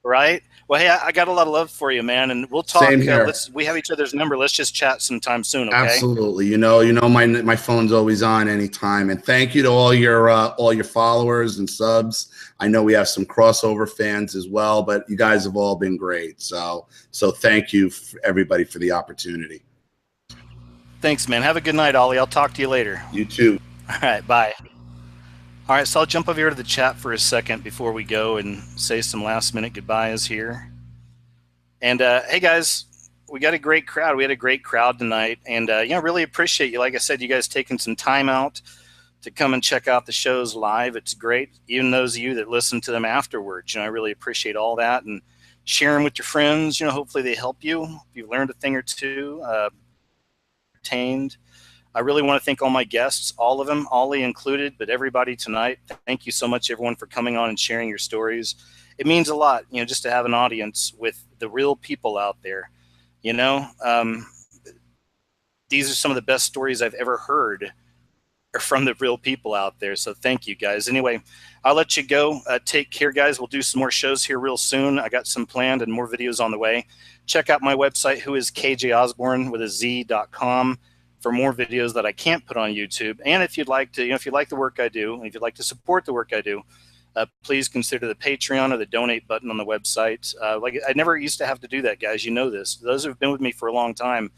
S1: Right? Well, hey, I got a lot of love for you, man, and we'll talk.
S3: Same here.
S1: We have each other's number. Let's just chat sometime soon, okay?
S3: Absolutely. You know, my phone's always on anytime. And thank you to all your followers and subs. I know we have some crossover fans as well, but you guys have all been great. So thank you, everybody, for the opportunity.
S1: Thanks, man. Have a good night, Ollie. I'll talk to you later.
S3: You too.
S1: All right, bye. All right, so I'll jump over here to the chat for a second before we go and say some last-minute goodbyes here. And hey, guys, we got a great crowd. We had a great crowd tonight, and you know, really appreciate you. Like I said, you guys taking some time out to come and check out the shows live. It's great. Even those of you that listen to them afterwards, you know, I really appreciate all that, and share them with your friends. You know, hopefully they help you. If you've learned a thing or two, entertained. I really want to thank all my guests, all of them, Ollie included, but everybody tonight. Thank you so much, everyone, for coming on and sharing your stories. It means a lot, you know, just to have an audience with the real people out there. You know, these are some of the best stories I've ever heard from the real people out there. So thank you, guys. Anyway, I'll let you go. Take care, guys. We'll do some more shows here real soon. I got some planned and more videos on the way. Check out my website, whoiskjosborne with a Z.com. for more videos that I can't put on YouTube. And if you'd like to, you know, if you like the work I do, and if you'd like to support the work I do, Please consider the Patreon or the donate button on the website. Like I never used to have to do that, guys. You know this. Those who've been with me for a long time.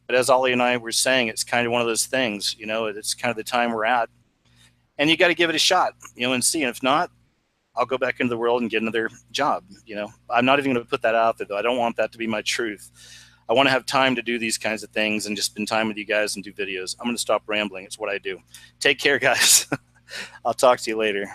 S1: But as Ollie and I were saying, it's kind of one of those things, you know, it's kind of the time we're at. And you got to give it a shot, you know, and see. And if not, I'll go back into the world and get another job. You know, I'm not even going to put that out there, though. I don't want that to be my truth. I want to have time to do these kinds of things and just spend time with you guys and do videos. I'm going to stop rambling. It's what I do. Take care, guys. I'll talk to you later.